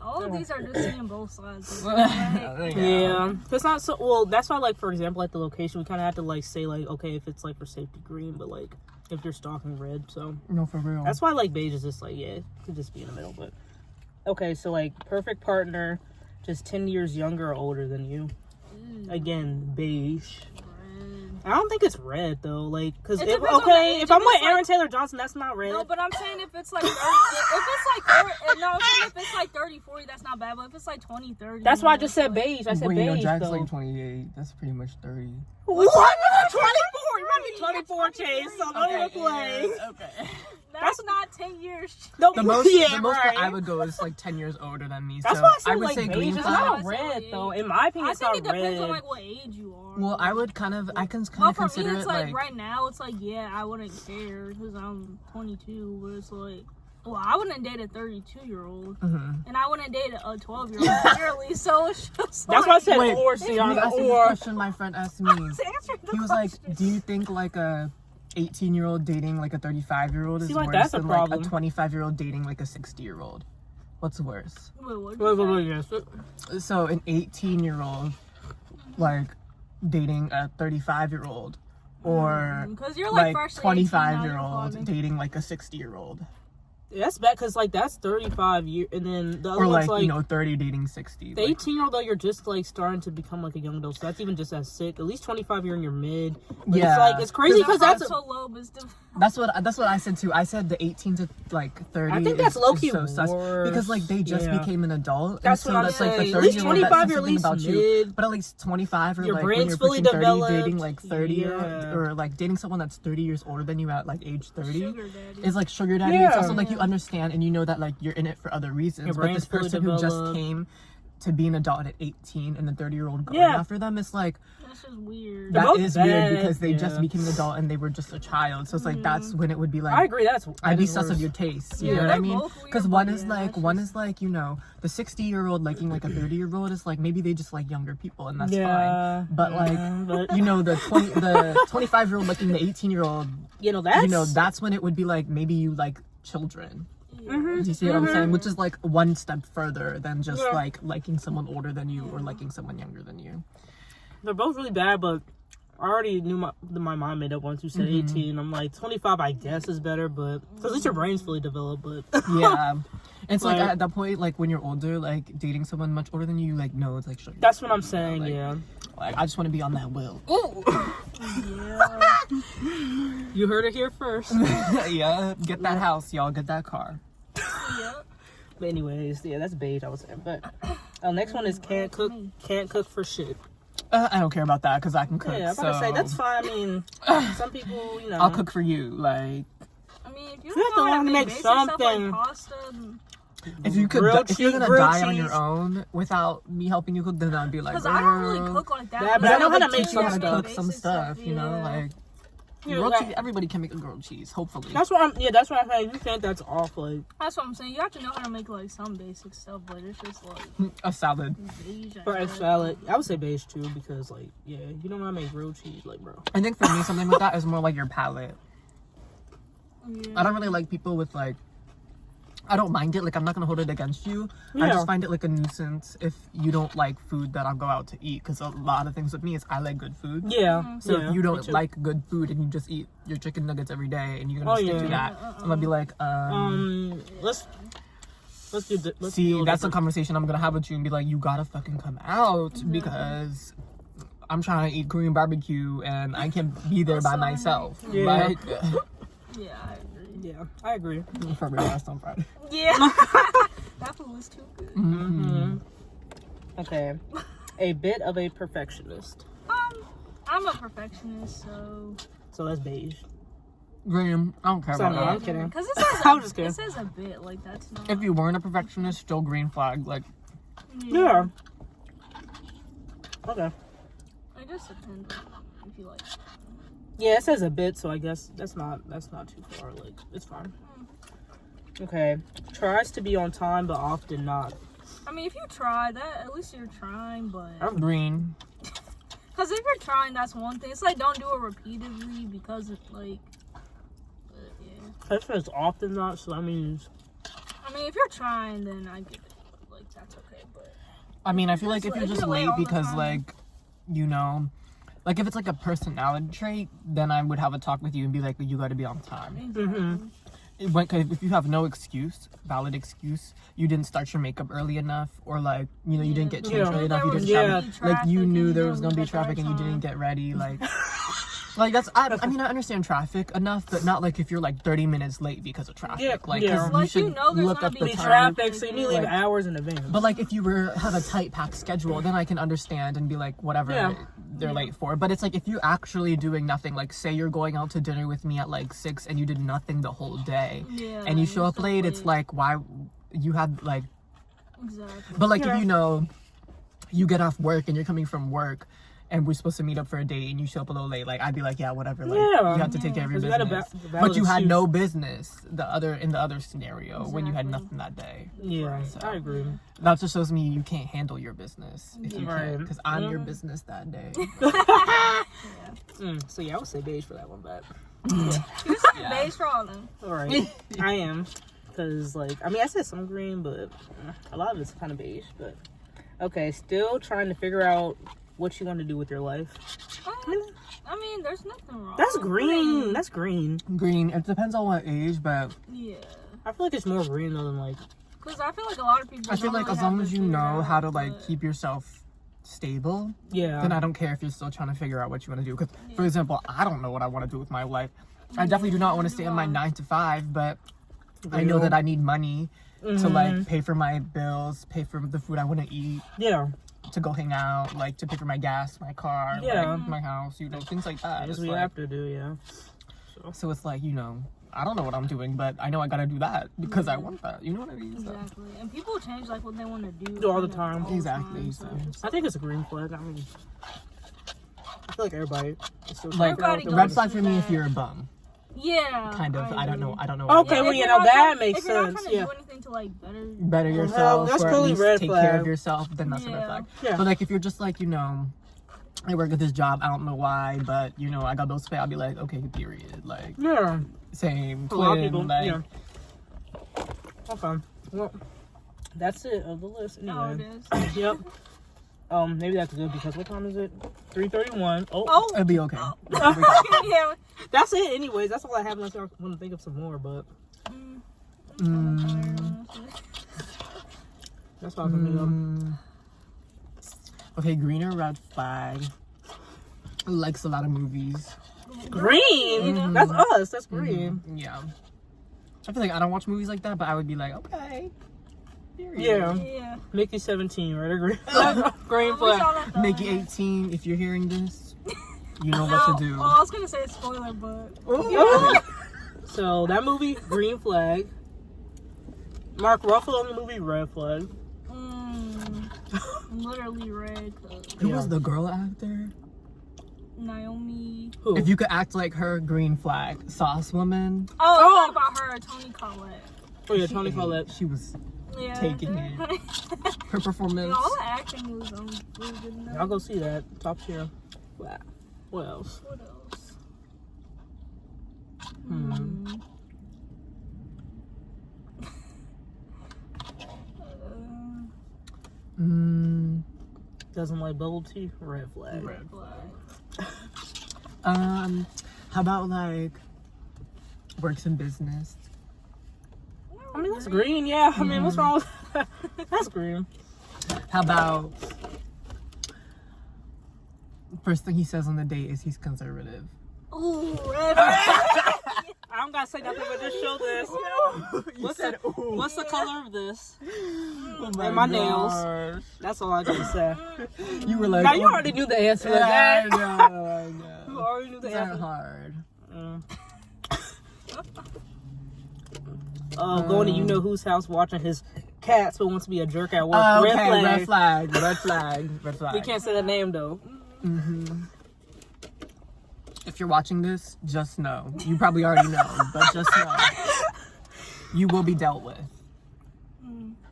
Speaker 3: All of these are just seeing both sides.
Speaker 1: yeah, it's not so well. That's why, like, for example, like the location, we kind of have to like say like, okay, if it's like for safety green, but like if you're stalking red, so
Speaker 2: No, for real.
Speaker 1: that's why like beige is just like, yeah, it could just be in the middle. But okay, so like perfect partner, just 10 years younger or older than you. Again, beige. I don't think it's red though, like, cause
Speaker 3: It
Speaker 1: if
Speaker 3: depends on the age.
Speaker 1: if I'm
Speaker 3: If
Speaker 1: with
Speaker 3: it's
Speaker 1: Aaron
Speaker 3: like-
Speaker 1: Taylor Johnson, that's not red.
Speaker 3: No, but I'm saying if it's like 30, if it's like 30, no, I'm saying if it's like 30, 40, that's not bad. But if it's like 20, 30,
Speaker 1: That's why I
Speaker 3: then
Speaker 1: just
Speaker 3: it's
Speaker 1: said
Speaker 3: like-
Speaker 1: beige. I said
Speaker 2: Well, you know,
Speaker 1: beige
Speaker 2: Jack's
Speaker 1: though.
Speaker 2: like 28. That's pretty much 30.
Speaker 1: What? 24? You might be 24, Chase. So don't even play.
Speaker 2: Okay.
Speaker 3: That's not 10 years.
Speaker 1: No,
Speaker 2: The most,
Speaker 1: yeah,
Speaker 2: the most
Speaker 1: right.
Speaker 2: that I would go is like 10 years older than me.
Speaker 1: That's
Speaker 2: so
Speaker 1: why I said
Speaker 2: would
Speaker 1: like
Speaker 2: say
Speaker 1: beige.
Speaker 2: green
Speaker 1: It's
Speaker 2: flag.
Speaker 1: not
Speaker 3: I said
Speaker 1: red
Speaker 3: beige.
Speaker 1: though. In my opinion,
Speaker 3: I
Speaker 1: it's
Speaker 3: think
Speaker 1: not
Speaker 3: it depends
Speaker 1: red.
Speaker 3: on like what age you are.
Speaker 2: Well, I would kind of, I can kind
Speaker 3: But
Speaker 2: of
Speaker 3: for me,
Speaker 2: consider
Speaker 3: it's
Speaker 2: it
Speaker 3: like
Speaker 2: like,
Speaker 3: right now, it's like yeah, I wouldn't care because I'm 22. But it's like, well, I wouldn't date a 32-year-old, and I wouldn't date a 12-year-old clearly. So it's just
Speaker 1: That's why I said
Speaker 2: Wait,
Speaker 1: or,
Speaker 2: you
Speaker 1: Sienna,
Speaker 2: asked me the
Speaker 1: or.
Speaker 2: question my friend asked me.
Speaker 3: It's answering the
Speaker 2: He was like,
Speaker 3: question.
Speaker 2: do you think like a 18-year-old dating like a 35-year-old is
Speaker 1: See, like,
Speaker 2: worse
Speaker 1: that's a
Speaker 2: than like a
Speaker 1: problem.
Speaker 2: 25-year-old dating like a 60-year-old? What's worse?
Speaker 3: Wait, what'd you say?
Speaker 1: Yes.
Speaker 2: So an 18-year-old like dating a 35-year-old or
Speaker 3: Because you're like,
Speaker 2: like
Speaker 3: fresh to 18, now you're
Speaker 2: 25-year-old
Speaker 3: funny.
Speaker 2: dating like a 60-year-old.
Speaker 1: That's bad because like that's 35 years, and then the other
Speaker 2: Or
Speaker 1: one's
Speaker 2: like,
Speaker 1: like
Speaker 2: you know, 30 dating 60.
Speaker 1: the
Speaker 2: Like,
Speaker 1: 18-year-old though. You're just like starting to become like a young adult, so that's even just as sick. At least 25, you're in your mid. But
Speaker 2: Yeah.
Speaker 1: it's like it's crazy because that's.
Speaker 3: so low, but still.
Speaker 2: that's what I said too. I said the 18 to like 30.
Speaker 1: I think that's
Speaker 2: is
Speaker 1: low-key
Speaker 2: so sus
Speaker 1: worse.
Speaker 2: because like they just
Speaker 1: Yeah.
Speaker 2: became an adult.
Speaker 1: That's
Speaker 2: and
Speaker 1: what
Speaker 2: so
Speaker 1: I'm
Speaker 2: that's like
Speaker 1: saying.
Speaker 2: the
Speaker 1: At least
Speaker 2: 30-year-old,
Speaker 1: 25
Speaker 2: that says
Speaker 1: you're at
Speaker 2: something
Speaker 1: least
Speaker 2: about you.
Speaker 1: mid.
Speaker 2: But at least 25 or
Speaker 1: Your
Speaker 2: like when
Speaker 1: brain's
Speaker 2: you're
Speaker 1: fully
Speaker 2: pushing 30,
Speaker 1: developed.
Speaker 2: dating like 30
Speaker 1: Yeah.
Speaker 2: or like dating someone that's 30 years older than you at like age 30
Speaker 3: Sugar daddy.
Speaker 2: is like sugar daddy.
Speaker 1: Yeah.
Speaker 2: It's also like you understand and you know that like you're in it for other reasons.
Speaker 1: Your
Speaker 2: But
Speaker 1: brain's
Speaker 2: this
Speaker 1: fully
Speaker 2: person who just
Speaker 1: developed.
Speaker 2: came to be an adult at 18 and the 30-year-old going
Speaker 1: Yeah.
Speaker 2: after them, it's like
Speaker 3: That's just weird.
Speaker 1: They're
Speaker 2: that
Speaker 1: both
Speaker 2: is
Speaker 1: bad,
Speaker 2: weird because they just
Speaker 1: yeah.
Speaker 2: became an adult and they were just a child. So it's like that's when it would be like
Speaker 1: I agree. That's
Speaker 2: I'd be
Speaker 1: that is
Speaker 2: sus of
Speaker 1: worse.
Speaker 2: your taste. You
Speaker 3: Yeah,
Speaker 2: know what
Speaker 3: they're
Speaker 2: I mean?
Speaker 3: both weird,
Speaker 2: Because
Speaker 3: but
Speaker 2: one
Speaker 3: yeah,
Speaker 2: is like
Speaker 3: that's
Speaker 2: you know, the 60-year-old liking like a 30-year-old is like maybe they just like younger people and that's
Speaker 1: Yeah,
Speaker 2: fine. But
Speaker 1: yeah,
Speaker 2: like
Speaker 1: but
Speaker 2: you know the 25-year-old liking the 18-year-old,
Speaker 1: you know that's
Speaker 2: you know that's when it would be like maybe you like children.
Speaker 1: Mhm.
Speaker 2: Do you see what I'm saying? Which is like one step further than just
Speaker 1: Yeah.
Speaker 2: like liking someone older than you or liking someone younger than you.
Speaker 1: They're both really bad, but I already knew my mom made up once. You said 18. I'm like 25. I guess is better, but because at least your brain's fully developed. But
Speaker 2: Yeah. It's like
Speaker 1: Like-
Speaker 2: at that point, like when you're older, like dating someone much older than you, like no, it's like sugar.
Speaker 1: that's what I'm saying.
Speaker 2: Like-
Speaker 1: Yeah.
Speaker 2: Like I just want to be on that wheel.
Speaker 3: Yeah.
Speaker 1: You heard it here first.
Speaker 2: Yeah, get that house, y'all. Get that car.
Speaker 3: Yep.
Speaker 1: But anyways, yeah, that's beige. I would say. But next one is can't cook for shit.
Speaker 2: I don't care about that because I can cook.
Speaker 1: Yeah, I'm about to say
Speaker 2: so
Speaker 1: that's fine. I mean, some people, you know,
Speaker 2: I'll cook for you. Like
Speaker 3: I mean, if you
Speaker 1: You have to
Speaker 3: know how
Speaker 1: learn to make
Speaker 3: basic stuff
Speaker 1: something.
Speaker 3: like pasta, and
Speaker 2: If you're gonna die on your own without me helping you cook, then I'd be like,
Speaker 3: because I don't really cook like that.
Speaker 1: Yeah, but I know how to make
Speaker 2: you how to
Speaker 1: stuff.
Speaker 2: cook some stuff, you know, like grilled cheese. Everybody can make a grilled cheese, hopefully.
Speaker 1: That's what I'm saying. You think that's off, like.
Speaker 3: That's what I'm saying. You have to know how to make like some basic stuff, but it's just like
Speaker 2: a salad.
Speaker 1: For a salad, I would say beige too, because like, yeah, you know when I make grilled cheese, like, bro.
Speaker 2: I think for me, something with that is more like your palate.
Speaker 3: Yeah.
Speaker 2: I don't really like people with like. I don't mind it. Like, I'm not gonna hold it against you.
Speaker 1: Yeah.
Speaker 2: I just find it like a nuisance if you don't like food that I'll go out to eat. Because a lot of things with me is I like good food.
Speaker 1: Yeah.
Speaker 2: So
Speaker 1: yeah,
Speaker 2: if you don't like good food and you just eat your chicken nuggets every day and you're gonna stick to that, I'm gonna be like,
Speaker 1: let's do.
Speaker 2: See, that's a conversation I'm gonna have with you and be like, you gotta fucking come out because I'm trying to eat Korean barbecue and I can be there by myself.
Speaker 1: Yeah.
Speaker 2: Like,
Speaker 3: Yeah, I agree.
Speaker 1: Yeah, I agree.
Speaker 2: for me, last on Friday.
Speaker 3: Yeah. That food was too good.
Speaker 1: Mm-hmm. Okay. A bit of a perfectionist.
Speaker 3: I'm a perfectionist,
Speaker 1: So that's beige.
Speaker 2: Graham, I don't care
Speaker 1: Sorry,
Speaker 2: about
Speaker 1: I'm
Speaker 2: that.
Speaker 1: kidding.
Speaker 3: because it says
Speaker 1: I was just kidding.
Speaker 3: it says a bit like that's not.
Speaker 2: If you weren't a perfectionist, still green flag. Like,
Speaker 1: Yeah. Okay.
Speaker 3: It just depends on if you like.
Speaker 1: Yeah, it says a bit, so I guess that's not too far. Like, it's fine. Okay. Tries to be on time, but often not.
Speaker 3: I mean, if you try that, at least you're trying. But
Speaker 2: I'm green.
Speaker 3: because if you're trying, that's one thing. It's like don't do it repeatedly because it's like. But yeah.
Speaker 1: It says often not, so that means.
Speaker 3: I mean, if you're trying, then I get it. Like that's okay. But
Speaker 2: I mean, I feel like if you're just late
Speaker 3: all the
Speaker 2: because,
Speaker 3: time.
Speaker 2: like, you know, like if it's like a personality trait, then I would have a talk with you and be like, you got to be on time.
Speaker 3: exactly.
Speaker 2: If you have no excuse, valid excuse, you didn't start your makeup early enough, or like, you know, you didn't get changed early enough, you didn't travel, like you knew there was gonna be traffic and you didn't get ready, like that's I mean I understand traffic enough, but not like if you're like 30 minutes late because of traffic.
Speaker 1: Yeah,
Speaker 2: like,
Speaker 1: yeah.
Speaker 2: 'cause
Speaker 3: Like,
Speaker 2: you should
Speaker 3: you know there's
Speaker 2: look
Speaker 3: gonna
Speaker 2: up the
Speaker 3: be
Speaker 2: time.
Speaker 1: Traffic, so you need to leave
Speaker 2: Like-
Speaker 1: hours in advance.
Speaker 2: But like if you have a tight packed schedule, then I can understand and be like whatever they're late for. But it's like if you're actually doing nothing, like say you're going out to dinner with me at like 6 and you did nothing the whole day,
Speaker 3: Yeah,
Speaker 2: and you show
Speaker 3: you're
Speaker 2: up
Speaker 3: so
Speaker 2: late, it's like why you had like.
Speaker 3: Exactly.
Speaker 2: But like if you know you get off work and you're coming from work and we're supposed to meet up for a date and you show up a little late, like I'd be like, yeah, whatever. Like you have to take care of your
Speaker 1: 'Cause you got a
Speaker 2: business.
Speaker 1: valid
Speaker 2: But you had
Speaker 1: excuse.
Speaker 2: no business in the other scenario when you had
Speaker 3: Exactly.
Speaker 2: nothing that day.
Speaker 1: Yeah,
Speaker 2: So-
Speaker 1: I agree.
Speaker 2: That just shows me you can't handle your business if you
Speaker 1: Right.
Speaker 2: can, because I'm your business that day.
Speaker 1: So yeah, I would say beige for that one, but
Speaker 3: Beige for all of them.
Speaker 1: all right, I am, because like I mean I said some green, but a lot of it's kind of beige. But okay, still trying to figure out what you want to do with your life.
Speaker 3: I mean, there's nothing wrong.
Speaker 1: That's green. That's green.
Speaker 2: Green. It depends on what age, but
Speaker 3: Yeah.
Speaker 1: I feel like it's more green though than like.
Speaker 3: Because I feel like a lot of people.
Speaker 2: I feel
Speaker 3: don't
Speaker 2: like
Speaker 3: really
Speaker 2: as long
Speaker 3: have
Speaker 2: as
Speaker 3: it
Speaker 2: you
Speaker 3: figured
Speaker 2: know
Speaker 3: out,
Speaker 2: how to like
Speaker 3: but-
Speaker 2: keep yourself stable,
Speaker 1: Yeah.
Speaker 2: then I don't care if you're still trying to figure out what you want to do. Because, for example, I don't know what I want to do with my life. I definitely do not want to stay in my 9 to 5, but I know that I need money to like pay for my bills, pay for the food I want to eat,
Speaker 1: Yeah.
Speaker 2: to go hang out, like to pay for my gas, my car,
Speaker 1: Yeah.
Speaker 2: like, my house, you know, things like that.
Speaker 1: That's
Speaker 2: It's
Speaker 1: what you
Speaker 2: like-
Speaker 1: have to do. Yeah.
Speaker 2: so it's like, you know, I don't know what I'm doing, but I know I gotta do that because I want that. You know what I mean? So-
Speaker 3: Exactly. And people change like what they want to do.
Speaker 1: Do all the
Speaker 3: kind of
Speaker 1: time.
Speaker 3: all the
Speaker 2: Exactly,
Speaker 3: time,
Speaker 2: so-
Speaker 3: it's just-
Speaker 1: I think it's a green flag. I mean, I feel like everybody is still
Speaker 2: Like,
Speaker 1: trying to figure out what
Speaker 3: Everybody
Speaker 1: they
Speaker 3: goes
Speaker 2: red
Speaker 1: want
Speaker 2: flag
Speaker 3: through
Speaker 2: for me if
Speaker 3: that.
Speaker 2: you're a bum.
Speaker 3: Yeah.
Speaker 2: Kind of. I don't know.
Speaker 1: to-
Speaker 2: I don't know.
Speaker 1: Okay,
Speaker 3: Yeah,
Speaker 1: well,
Speaker 3: if
Speaker 1: you
Speaker 3: you're
Speaker 1: know,
Speaker 3: not
Speaker 1: that
Speaker 3: trying-
Speaker 1: makes
Speaker 3: if you're not
Speaker 1: sense.
Speaker 3: trying to
Speaker 1: Yeah.
Speaker 3: do anything to like better.
Speaker 2: Better yourself,
Speaker 1: that's
Speaker 2: or at
Speaker 1: clearly
Speaker 2: least
Speaker 1: red
Speaker 2: take
Speaker 1: flag.
Speaker 2: care of yourself, then that's a red
Speaker 3: Yeah.
Speaker 2: flag.
Speaker 1: Yeah.
Speaker 2: But like if you're just like, you know, I work at this job, I don't know why, but you know, I got bills to pay, I'll be like, okay, period. Like
Speaker 1: Yeah.
Speaker 2: same
Speaker 1: A lot of
Speaker 2: twin,
Speaker 1: people.
Speaker 2: like
Speaker 1: Yeah. Okay. Well, that's it of the list
Speaker 3: Oh,
Speaker 1: anyway.
Speaker 3: it is.
Speaker 1: Yep. Maybe that's good because what time is it? 3:31. Oh.
Speaker 3: Oh.
Speaker 2: it'll be okay.
Speaker 3: Yeah.
Speaker 1: That's it. Anyways, that's all I have. Unless y'all want to think of some more, but that's all from me.
Speaker 2: Okay, green or red flag. Likes a lot of movies.
Speaker 1: Green. That's us. That's green.
Speaker 2: Yeah. I feel like I don't watch movies like that, but I would be like, okay. Period.
Speaker 1: Yeah.
Speaker 3: Yeah.
Speaker 1: Mickey 17, right? Green. Green
Speaker 3: We
Speaker 1: flag.
Speaker 3: saw that, though.
Speaker 2: Mickey 18, if you're hearing this, you know what to do.
Speaker 3: Oh, I was gonna say a spoiler, but
Speaker 1: So that movie, green flag. Mark Ruffalo in the movie, red flag.
Speaker 3: Literally red.
Speaker 2: Who was the girl actor?
Speaker 3: Naomi.
Speaker 1: Who?
Speaker 2: If you could act like her, green flag. Sauce Woman.
Speaker 3: Oh, about her, Toni Collette.
Speaker 1: Oh yeah, Toni Collette.
Speaker 2: She was
Speaker 3: Yeah.
Speaker 2: taking it. Her performance.
Speaker 3: All the acting was really good enough.
Speaker 1: I'll go see that. Top tier. Wow. What else?
Speaker 3: What else?
Speaker 1: Doesn't like bubble tea? Red flag.
Speaker 3: Red flag.
Speaker 2: How about like works in business?
Speaker 1: I mean, that's green, yeah. I mean, what's wrong with that? That's green.
Speaker 2: How about first thing he says on the date is he's conservative?
Speaker 3: Ooh, red flag.
Speaker 1: I don't gotta say nothing, but just show this. What's the color of this?
Speaker 2: Oh
Speaker 1: and my nails. That's all I gotta say.
Speaker 2: You were like,
Speaker 1: now you already knew the answer to that.
Speaker 2: I know.
Speaker 1: You already knew the
Speaker 2: It's
Speaker 1: answer.
Speaker 2: not hard.
Speaker 1: Going to you know whose house watching his cats, but wants to be a jerk at work.
Speaker 2: Oh,
Speaker 1: Red
Speaker 2: okay,
Speaker 1: flag.
Speaker 2: red flag, red flag, red flag.
Speaker 1: We can't say the name though.
Speaker 2: If you're watching this, just know. You probably already know, but just know. You will be dealt with.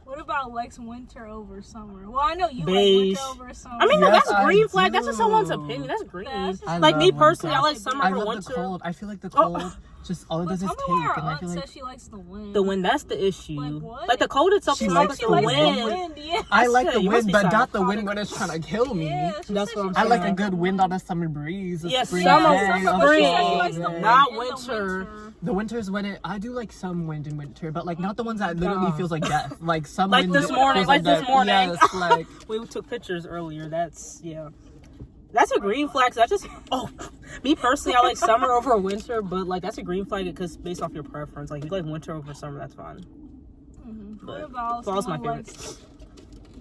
Speaker 3: What about likes winter over summer? Well, I know you
Speaker 1: Beige.
Speaker 3: like winter over summer.
Speaker 1: I mean, no,
Speaker 2: Yes,
Speaker 1: that's green
Speaker 2: I
Speaker 1: flag. That's
Speaker 2: do.
Speaker 1: just someone's opinion. That's green.
Speaker 3: That's just-
Speaker 2: I
Speaker 1: Like me
Speaker 2: love
Speaker 1: personally, I
Speaker 2: winter.
Speaker 1: like summer
Speaker 2: I
Speaker 1: over
Speaker 2: love
Speaker 1: winter.
Speaker 2: the cold. I feel like the cold, just all it
Speaker 3: But
Speaker 2: does is
Speaker 3: tell
Speaker 2: take,
Speaker 3: me why
Speaker 2: and I
Speaker 3: our
Speaker 2: feel
Speaker 3: aunt
Speaker 2: like
Speaker 3: says she likes the wind.
Speaker 1: The wind, that's the issue.
Speaker 3: Like what?
Speaker 1: Like the cold itself,
Speaker 2: She
Speaker 1: is
Speaker 2: likes
Speaker 1: like
Speaker 2: the
Speaker 1: the
Speaker 2: wind.
Speaker 1: wind.
Speaker 3: Yeah.
Speaker 2: I like the
Speaker 1: You must
Speaker 2: wind,
Speaker 1: be
Speaker 2: but
Speaker 1: sorry.
Speaker 2: not the wind when it's trying to kill me.
Speaker 3: Yeah, she
Speaker 1: That's
Speaker 3: said
Speaker 1: what I'm
Speaker 3: she
Speaker 2: I like
Speaker 1: saying.
Speaker 2: a good wind on a summer breeze. A
Speaker 1: Yes,
Speaker 2: spring
Speaker 1: summer,
Speaker 2: day,
Speaker 1: summer,
Speaker 2: a
Speaker 1: but she
Speaker 3: said she
Speaker 2: fall
Speaker 3: likes the
Speaker 2: day.
Speaker 3: wind
Speaker 1: Not
Speaker 3: in the
Speaker 1: winter.
Speaker 2: The winter's when I do like some wind in winter, but like not the ones that literally feels like death. Like some
Speaker 1: Like
Speaker 2: wind
Speaker 1: this
Speaker 2: that
Speaker 1: morning,
Speaker 2: feels
Speaker 1: like this
Speaker 2: death.
Speaker 1: morning.
Speaker 2: Yes, like
Speaker 1: We took pictures earlier. That's That's a green flag. 'Cause That just me personally, I like summer over winter, but like that's a green flag because based off your preference. Like if you like winter over summer, that's fine.
Speaker 3: What about
Speaker 1: fall's my
Speaker 3: someone
Speaker 1: favorite.
Speaker 3: likes?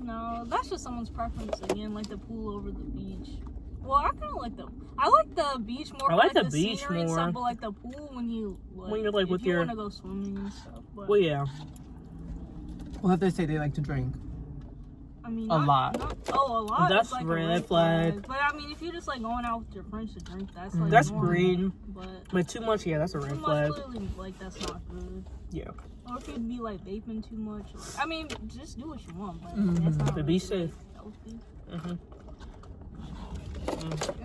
Speaker 3: No, that's just someone's preference again, like the pool over the beach. Well, I kind of like I like the beach more.
Speaker 1: I
Speaker 3: for,
Speaker 1: like the beach
Speaker 3: scenery and
Speaker 1: more.
Speaker 3: stuff, but like the pool when you're like
Speaker 1: with
Speaker 3: if you
Speaker 1: your-
Speaker 3: want to go swimming and stuff. But
Speaker 1: Well, yeah.
Speaker 2: what if they say they like to drink?
Speaker 3: I mean,
Speaker 2: A lot.
Speaker 3: a lot.
Speaker 1: That's
Speaker 3: is like
Speaker 1: red
Speaker 3: a red
Speaker 1: flag.
Speaker 3: But I mean, if you're just like going out with your friends to drink, that's like
Speaker 1: That's
Speaker 3: normal.
Speaker 1: green.
Speaker 3: But
Speaker 1: But too much, yeah, that's a
Speaker 3: too
Speaker 1: red
Speaker 3: much
Speaker 1: flag.
Speaker 3: clearly, like that's not good.
Speaker 1: Yeah.
Speaker 3: Or if you'd be like vaping too much. I mean, just do what you want, but
Speaker 2: Mhm.
Speaker 3: that's not
Speaker 1: But
Speaker 3: really
Speaker 1: be safe.
Speaker 3: healthy.
Speaker 1: Mm-hmm.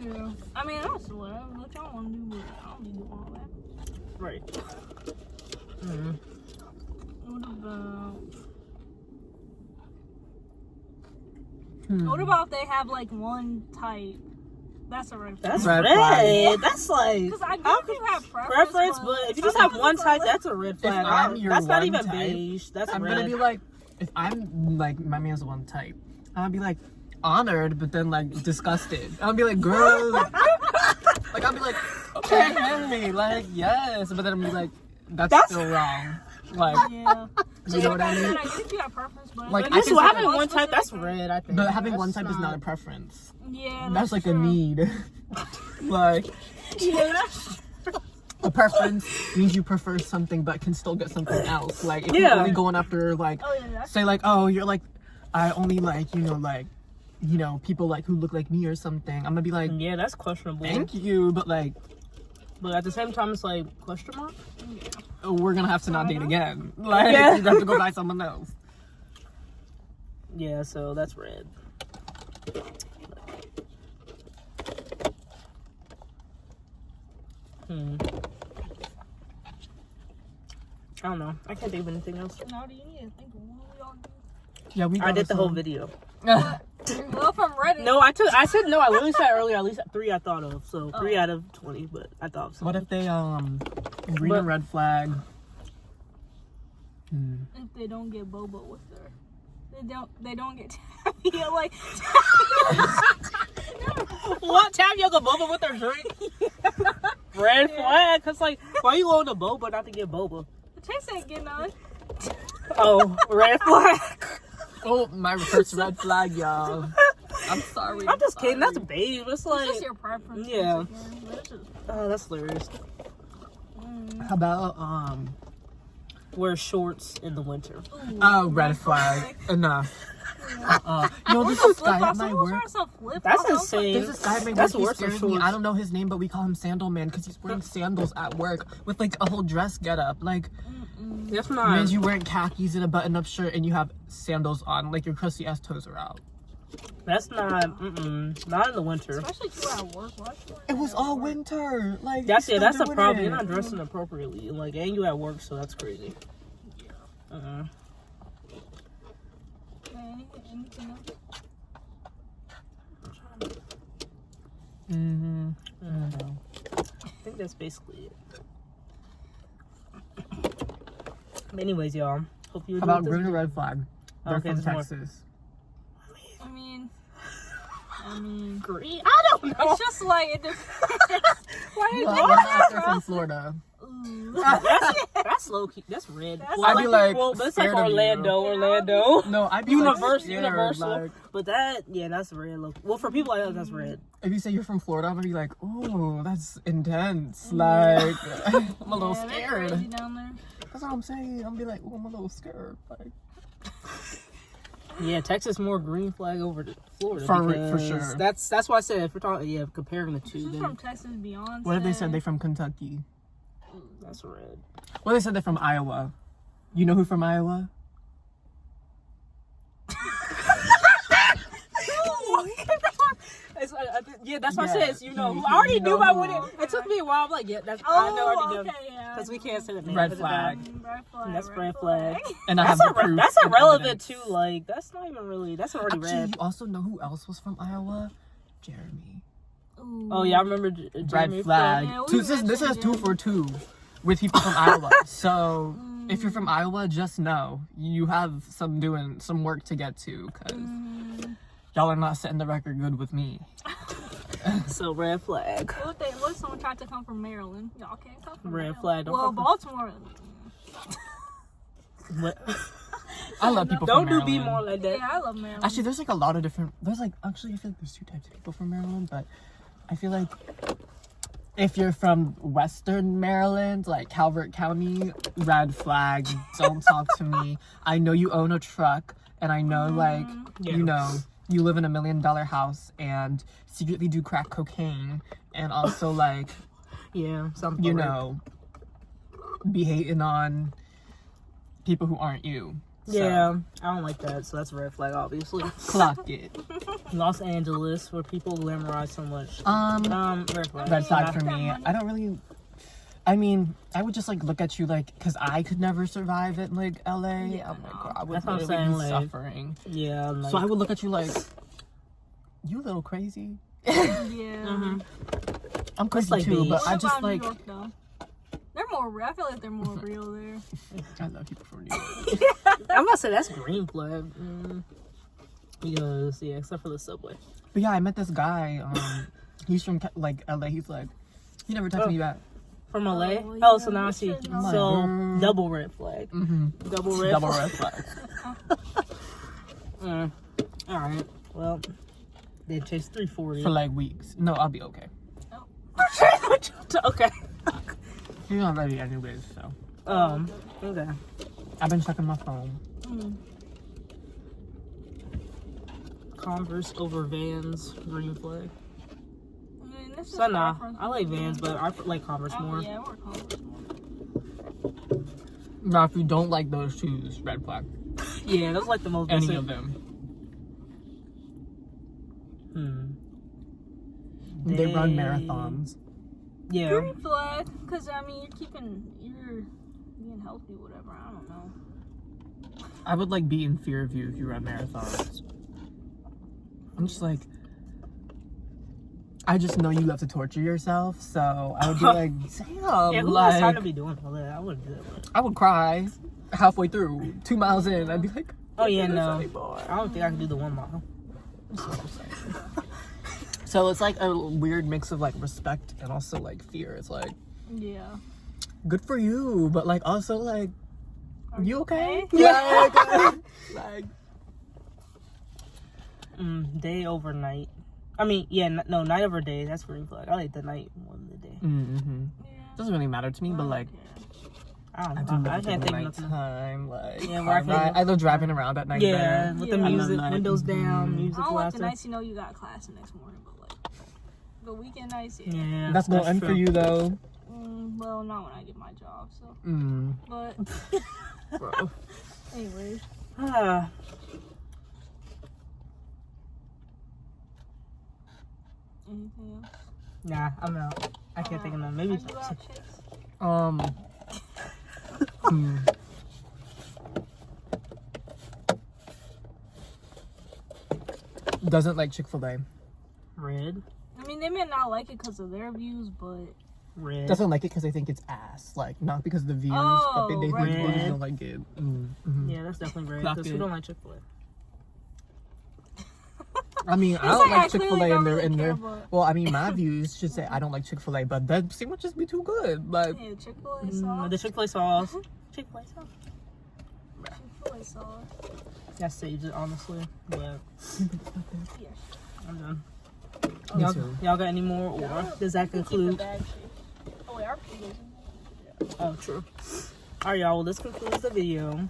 Speaker 3: Yeah. I mean, that's what y'all want to do, but I don't need to do all that.
Speaker 1: Right. Mm-hmm.
Speaker 3: What about?
Speaker 2: Hmm.
Speaker 3: What about if they have like one type? That's a red flag.
Speaker 1: That's
Speaker 2: Red
Speaker 1: red.
Speaker 2: flag.
Speaker 1: That's like
Speaker 3: Because I
Speaker 1: how
Speaker 3: guess you have
Speaker 1: preference, but if you just have one type, that's a red flag.
Speaker 2: I'm your
Speaker 1: That's not
Speaker 2: one
Speaker 1: even
Speaker 2: type,
Speaker 1: beige. That's
Speaker 2: I'm
Speaker 1: red.
Speaker 2: gonna be like, if I'm like my man's one type, I'm gonna be like honored, but then like disgusted. I'll be like, girl, like I'll be like, okay, Henry, like yes, but then I'm be like, that's still wrong. Like,
Speaker 3: Yeah.
Speaker 2: you know what I mean?
Speaker 3: I guess you have preference, but
Speaker 2: Like,
Speaker 1: But
Speaker 2: I
Speaker 1: just
Speaker 2: can say
Speaker 1: having
Speaker 2: that-
Speaker 1: one type, that's red. I think.
Speaker 2: But having
Speaker 1: That's
Speaker 2: one type is not a preference.
Speaker 3: yeah,
Speaker 2: That's like
Speaker 3: true.
Speaker 2: a need. Like
Speaker 3: Yeah, that's
Speaker 2: a preference means you prefer something, but can still get something else. Like if
Speaker 1: Yeah.
Speaker 2: you're only going after like,
Speaker 3: oh yeah, that's
Speaker 2: say like, oh, you're like, I only like people like who look like me or something. I'm gonna be like,
Speaker 1: Yeah, that's questionable.
Speaker 2: thank you, but like,
Speaker 1: But at the same time, it's like question mark.
Speaker 2: we're gonna have to not date again. Like
Speaker 1: Yeah.
Speaker 2: you have to go buy someone else.
Speaker 1: Yeah, so that's red. I don't know. I can't think of anything else.
Speaker 3: now do you need to think of what we all do?
Speaker 2: Yeah, we.
Speaker 1: I did the whole
Speaker 2: some-
Speaker 1: video.
Speaker 3: Well, from Reddit.
Speaker 1: No, I said no. I literally said earlier at least 3 I thought of. So 3 out of 20, but I thought of some.
Speaker 2: What if they green
Speaker 1: But-
Speaker 2: and red flag?
Speaker 3: If they don't get boba with her, they don't get tapioca. Like
Speaker 1: What? Tapioca boba with their drink? Red flag. Cause like, why you going to boba not to get boba?
Speaker 3: Chase ain't getting on.
Speaker 1: Oh, red flag.
Speaker 2: Oh, my first red flag, y'all. I'm sorry.
Speaker 1: I'm just kidding. That's beige. It's
Speaker 3: It's
Speaker 1: like,
Speaker 3: just your preference.
Speaker 1: Yeah.
Speaker 3: once again, but it's just,
Speaker 1: oh, that's hilarious.
Speaker 2: How about
Speaker 1: wear shorts in the winter.
Speaker 3: Ooh,
Speaker 2: Oh, red flag. Enough. No, there's this guy at my work.
Speaker 1: That's insane.
Speaker 2: There's this guy at my
Speaker 1: That's
Speaker 2: work. He
Speaker 1: worse than
Speaker 2: scares me.
Speaker 1: shorts.
Speaker 2: I don't know his name, but we call him Sandal Man because he's wearing sandals at work with like a whole dress getup. Like,
Speaker 1: That's not.
Speaker 2: means you wearing khakis and a button-up shirt and you have sandals on, like your crusty ass toes are out.
Speaker 1: That's not. Not in the winter.
Speaker 3: Especially if you're at work.
Speaker 2: It was all winter. Like
Speaker 1: That's
Speaker 2: he's
Speaker 1: That's
Speaker 2: still
Speaker 1: the
Speaker 2: doing
Speaker 1: problem.
Speaker 2: it.
Speaker 1: You're not dressing appropriately. Like, and you at work, so that's crazy.
Speaker 3: Anything else?
Speaker 1: I think that's basically it. But anyways, y'all. Hope you
Speaker 2: How
Speaker 1: enjoyed
Speaker 2: about
Speaker 1: this.
Speaker 2: green or red flag? They're
Speaker 1: Okay,
Speaker 2: from
Speaker 1: there's more.
Speaker 2: Texas.
Speaker 3: I mean,
Speaker 1: Green? I don't know.
Speaker 3: it's just like it depends.
Speaker 1: Why you
Speaker 2: Well,
Speaker 1: think
Speaker 2: what
Speaker 1: that?
Speaker 2: if they're from Florida?
Speaker 3: Ooh.
Speaker 1: That's low key. That's red.
Speaker 3: That's
Speaker 1: Well,
Speaker 2: I'd be like,
Speaker 1: well, that's like
Speaker 2: scared of you.
Speaker 1: Orlando.
Speaker 2: No, I'd be
Speaker 1: Universal,
Speaker 2: like scared,
Speaker 1: universal.
Speaker 2: like,
Speaker 1: But that, yeah, that's red. Well, for people like that, that's red.
Speaker 2: if you say you're from Florida, I'm gonna be like, oh, that's intense. Like, I'm a little
Speaker 3: Yeah, they're
Speaker 2: scared.
Speaker 3: crazy down there.
Speaker 2: That's what I'm saying. I'm gonna be like, oh, I'm a little scared. Like,
Speaker 1: Yeah, Texas more green flag over to Florida.
Speaker 2: For
Speaker 1: because
Speaker 2: sure.
Speaker 1: That's why I said if we're talking, comparing the two,
Speaker 3: She's
Speaker 1: then
Speaker 3: from Texas, Beyonce.
Speaker 2: what if they said they from Kentucky?
Speaker 1: that's red.
Speaker 2: What if they said they're from Iowa? You know who from Iowa?
Speaker 1: Yeah, that's what I
Speaker 2: Yeah,
Speaker 1: said. So, you know,
Speaker 2: you
Speaker 1: I already
Speaker 2: know
Speaker 1: knew I
Speaker 2: who.
Speaker 1: wouldn't. It took me a while. I'm like, yeah, that's.
Speaker 3: Oh,
Speaker 1: I know I already know.
Speaker 3: okay, yeah.
Speaker 1: Because we can't say the name.
Speaker 2: Red
Speaker 1: Put it
Speaker 2: flag.
Speaker 1: down.
Speaker 3: Red flag.
Speaker 1: That's red flag.
Speaker 2: And I
Speaker 1: That's
Speaker 2: have the proof.
Speaker 1: that's
Speaker 2: and
Speaker 1: irrelevant
Speaker 2: evidence.
Speaker 1: too. Like, that's not even really. That's already
Speaker 2: Actually,
Speaker 1: red.
Speaker 2: you also know who else was from Iowa? Jeremy.
Speaker 3: Ooh.
Speaker 1: Oh yeah, I remember.
Speaker 2: Red
Speaker 1: Jeremy
Speaker 2: flag.
Speaker 3: Yeah, we
Speaker 2: This has
Speaker 3: mentioned
Speaker 2: 2 for 2 with people from Iowa. So
Speaker 3: Mm.
Speaker 2: if you're from Iowa, just know you have some work to get to because
Speaker 3: Mm.
Speaker 2: y'all are not setting the record good with me.
Speaker 1: So red flag.
Speaker 3: What if someone tried to come from Maryland? Y'all can't come from
Speaker 1: Red
Speaker 3: Maryland.
Speaker 1: flag, don't
Speaker 3: Well,
Speaker 1: come from-
Speaker 3: Baltimore.
Speaker 1: What?
Speaker 2: I love people
Speaker 1: Don't
Speaker 2: from
Speaker 1: do be
Speaker 2: Maryland.
Speaker 1: more like that.
Speaker 3: Yeah, I love Maryland.
Speaker 2: Actually, there's like a lot of different. I feel like there's 2 types of people from Maryland, but I feel like if you're from Western Maryland, like Calvert County, red flag. Don't talk to me. I know you own a truck, and I know like
Speaker 1: Yeah.
Speaker 2: you know you live in $1 million house and secretly do crack cocaine, and also like
Speaker 1: Yeah, something.
Speaker 2: you know be hating on people who aren't you. So,
Speaker 1: Yeah, I don't like that. So that's a red flag, obviously.
Speaker 2: clock it.
Speaker 1: Los Angeles, where people glamorize so much. Red flag.
Speaker 2: Red flag for
Speaker 3: Not
Speaker 2: me.
Speaker 3: that money.
Speaker 2: I don't really. I mean, I would just like look at you like, because I could never survive in like LA.
Speaker 3: Yeah,
Speaker 2: I'm like,
Speaker 3: no.
Speaker 2: I would
Speaker 1: That's what I'm
Speaker 2: literally
Speaker 1: saying,
Speaker 2: be
Speaker 1: like-
Speaker 2: suffering.
Speaker 1: Yeah, I'm like,
Speaker 2: So I would look at you like, you a little crazy.
Speaker 3: Yeah.
Speaker 2: I'm crazy
Speaker 1: like
Speaker 2: too,
Speaker 1: beige.
Speaker 2: but I
Speaker 3: What
Speaker 2: just
Speaker 3: about New
Speaker 2: like,
Speaker 3: York, though? They're more real. I feel like they're more real there.
Speaker 2: I love people from New York.
Speaker 1: I'm gonna say that's green flag. Because except for the subway.
Speaker 2: But yeah, I met this guy. He's from like LA. He's like, he never texted me back.
Speaker 1: From LA.
Speaker 3: Oh,
Speaker 1: Oh, so
Speaker 3: yeah,
Speaker 1: now I
Speaker 3: we
Speaker 1: see.
Speaker 3: should know.
Speaker 1: So
Speaker 2: Girl.
Speaker 1: double red flag.
Speaker 2: Mm-hmm.
Speaker 1: Double red.
Speaker 2: Double
Speaker 1: flag.
Speaker 2: red flag.
Speaker 1: All right. Well, they chased 340.
Speaker 2: For like weeks. No, I'll be okay.
Speaker 1: Okay.
Speaker 2: He's not ready anyways, so.
Speaker 1: Okay.
Speaker 2: I've been checking my phone.
Speaker 1: Converse over Vans, green flag.
Speaker 3: I mean, this is
Speaker 1: So nah,
Speaker 3: preference.
Speaker 1: I like Vans, but I like Converse more.
Speaker 3: Yeah, we're Converse more.
Speaker 2: Now, if you don't like those shoes, red flag.
Speaker 1: Yeah, that's like the most
Speaker 2: Any
Speaker 1: basic.
Speaker 2: of them. They run marathons.
Speaker 1: Yeah.
Speaker 3: Green flag, because I mean, you're being healthy, whatever. I don't know.
Speaker 2: I would like be in fear of you if you run marathons. I'm just like, I just know you love to torture yourself, so I would be like, damn,
Speaker 1: Yeah, who has time
Speaker 2: like,
Speaker 1: to be doing all that? I wouldn't do that.
Speaker 2: I would cry halfway through, 2 miles in, I'd be like,
Speaker 1: Oh yeah,
Speaker 2: "Can't do this
Speaker 1: no.
Speaker 2: anymore."
Speaker 1: I don't think I can do the 1 mile.
Speaker 2: So it's like a weird mix of like respect and also like fear. It's like,
Speaker 3: Yeah.
Speaker 2: good for you, but like also like, you okay?
Speaker 1: Yeah.
Speaker 2: Like,
Speaker 1: Day over night. I mean, yeah, no, night over day. That's green flag. I like the night more than the day.
Speaker 2: mm-hmm.
Speaker 3: Yeah.
Speaker 2: Doesn't really matter to me, but like,
Speaker 1: I
Speaker 2: I
Speaker 1: don't know.
Speaker 2: do
Speaker 1: I
Speaker 2: love
Speaker 1: can't
Speaker 2: the
Speaker 1: think of nothing.
Speaker 2: nighttime. Like,
Speaker 1: Yeah, where I can-
Speaker 2: I love driving around at night.
Speaker 1: Yeah,
Speaker 2: better.
Speaker 1: with
Speaker 3: Yeah.
Speaker 1: the
Speaker 3: I love
Speaker 1: music,
Speaker 2: that.
Speaker 1: windows down, music
Speaker 3: I don't like the
Speaker 1: blasting.
Speaker 3: nights you know you got class the next morning, but like the weekend nights, yeah.
Speaker 1: Yeah,
Speaker 2: That's gonna end for
Speaker 1: true.
Speaker 2: you though.
Speaker 3: Well, not when I get my job, so. But
Speaker 2: Bro.
Speaker 3: anyways,
Speaker 1: Ah,
Speaker 3: anything else?
Speaker 1: nah, I'm out. I can't think of nothing. Maybe.
Speaker 3: Are you out, Chase?
Speaker 2: Doesn't like Chick-fil-A.
Speaker 1: Red.
Speaker 3: I mean, they may not like it because of their views, but
Speaker 1: Red.
Speaker 2: Doesn't like it because they think it's ass. Like, not because of the views, but they
Speaker 3: right.
Speaker 2: think they just don't like it.
Speaker 1: Yeah, that's definitely red.
Speaker 2: Not
Speaker 1: Because we
Speaker 2: good.
Speaker 1: don't like Chick-fil-A.
Speaker 2: I mean, I
Speaker 3: It's
Speaker 2: don't
Speaker 3: like I
Speaker 2: like Chick-fil-A
Speaker 3: clearly
Speaker 2: in
Speaker 3: don't
Speaker 2: their
Speaker 3: really
Speaker 2: in
Speaker 3: care,
Speaker 2: their.
Speaker 3: but-
Speaker 2: Well, I mean, my views should say I don't like Chick-fil-A, but that seem would just be too good. Like,
Speaker 3: yeah, Chick-fil-A sauce.
Speaker 1: The Chick-fil-A sauce. Chick-fil-A sauce.
Speaker 3: Chick-fil-A sauce.
Speaker 1: That saves it, honestly. But
Speaker 3: Yeah.
Speaker 1: I'm done.
Speaker 2: Me
Speaker 1: Y'all,
Speaker 2: too.
Speaker 1: y'all got any more, or does that
Speaker 3: Keep the
Speaker 1: conclude?
Speaker 3: bag shape. Oh wait, our pig is.
Speaker 1: Oh, true. All right, y'all. Well, this concludes the video.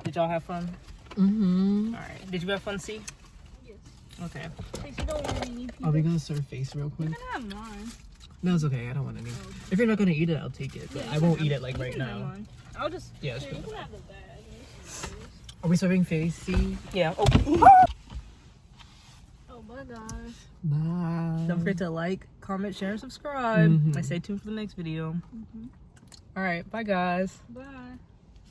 Speaker 1: Did y'all have fun? All right. Did you have fun, C?
Speaker 3: Yes.
Speaker 1: Okay.
Speaker 3: Chase, you don't want any pizza?
Speaker 2: Are we gonna serve face real quick?
Speaker 3: You can have mine.
Speaker 2: No, it's okay. I don't want any. If you're not gonna eat it, I'll take it. But
Speaker 3: Yeah,
Speaker 2: I
Speaker 3: you
Speaker 2: won't
Speaker 3: can
Speaker 2: eat
Speaker 3: have-
Speaker 2: it like
Speaker 3: you
Speaker 2: right
Speaker 3: can have
Speaker 2: now.
Speaker 3: mine. I'll just.
Speaker 2: Yeah, it's
Speaker 3: Here, you
Speaker 2: fine.
Speaker 3: can have the bag.
Speaker 2: Are we serving face? See?
Speaker 1: Yeah. Oh,
Speaker 3: Oh, bye guys.
Speaker 2: Bye.
Speaker 1: don't forget to like, comment, share, and subscribe.
Speaker 2: Mhm.
Speaker 1: And stay tuned for the next video. All right. Bye, guys.
Speaker 3: Bye.